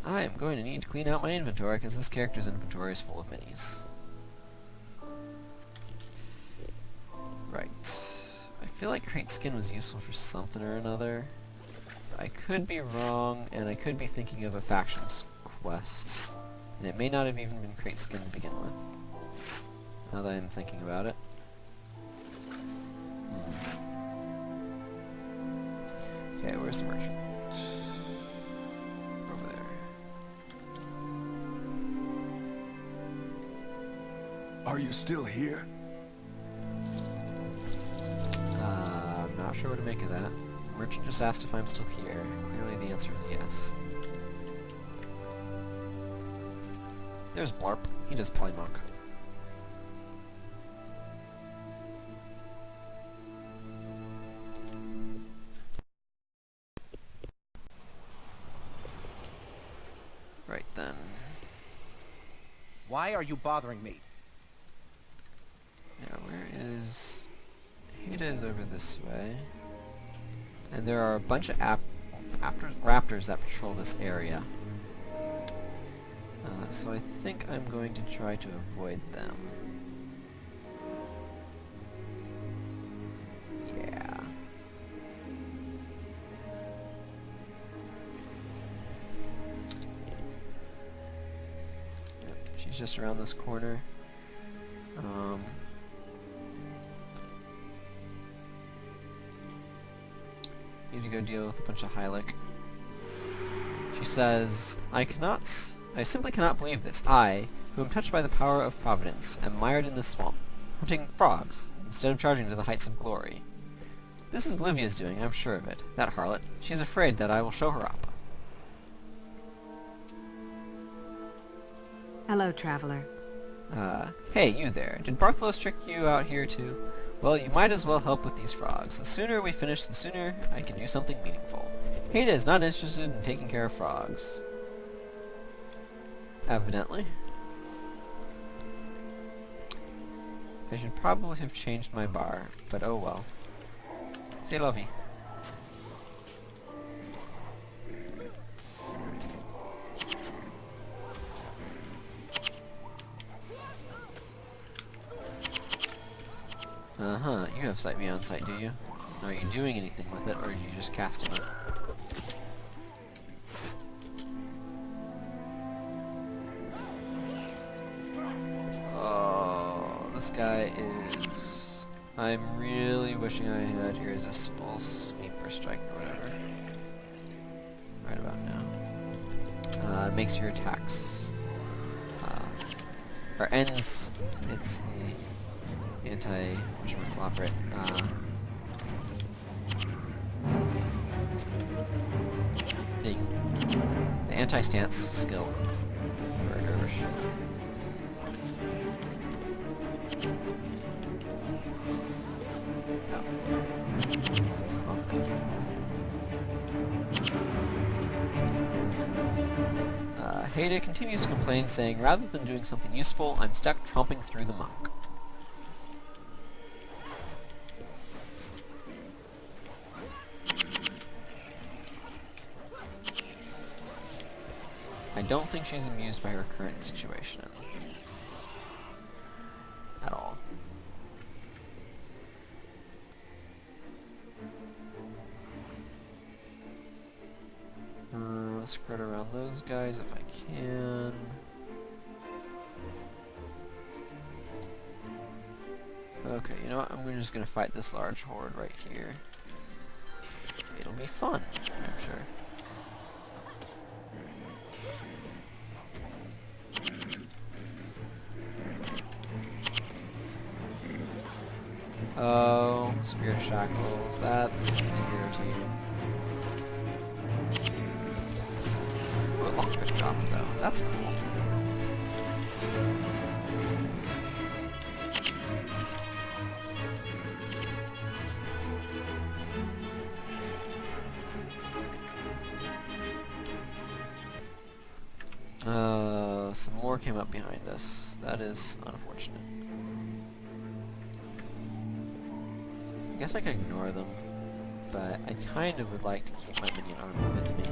I am going to need to clean out my inventory because this character's inventory is full of minis. Right. I feel like Crate Skin was useful for something or another. I could be wrong, and I could be thinking of a factions quest. And it may not have even been Crate Skin to begin with. Now that I'm thinking about it. Okay, where's the merchant? Over there. Are you still here? I'm not sure what to make of that. The merchant just asked if I'm still here. Clearly the answer is yes. There's Blarp. He does Polymok. Right then. Why are you bothering me? Yeah, where is... Haida is over this way. And there are a bunch of raptors that patrol this area. So I think I'm going to try to avoid them. Yeah. Yep, she's just around this corner. Need to go deal with a bunch of Hylic. She says, I simply cannot believe this. I, who am touched by the power of Providence, am mired in this swamp, hunting frogs, instead of charging to the heights of glory. This is Livia's doing, I'm sure of it. That harlot. She's afraid that I will show her up. Hello, traveler. Hey, you there. Did Bartholus trick you out here too? Well, you might as well help with these frogs. The sooner we finish, the sooner I can do something meaningful. Haida is not interested in taking care of frogs. Evidently. I should probably have changed my bar, but oh well. C'est la vie. Uh-huh, you have sight beyond sight, do you? Are you doing anything with it, or are you just casting it? Oh, this guy is... I'm really wishing I had irresistible sweep or strike or whatever. Right about now. Makes your attacks... or ends... It's the anti-whatchamacallit, thing. The anti-stance skill. For a dervish. Haida continues to complain, saying, rather than doing something useful, I'm stuck tromping through the muck. I don't think she's amused by her current situation. At all. Let's skirt around those guys if I can. Okay, you know what? I'm just gonna fight this large horde right here. It'll be fun, I'm sure. Oh, Spirit Shackles, that's irritating. Ooh, a lockpick dropped though, that's cool. Some more came up behind us. That is unfortunate. I guess I can ignore them, but I kind of would like to keep my minion army with me.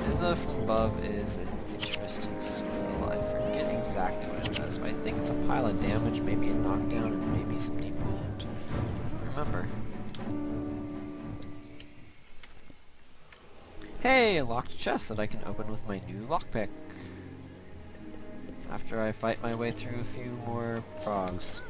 Izza from above is an interesting skill. I forget exactly what it does, but I think it's a pile of damage, maybe a knockdown, and maybe some deep wound. Remember. Hey, a locked chest that I can open with my new lockpick. After I fight my way through a few more frogs.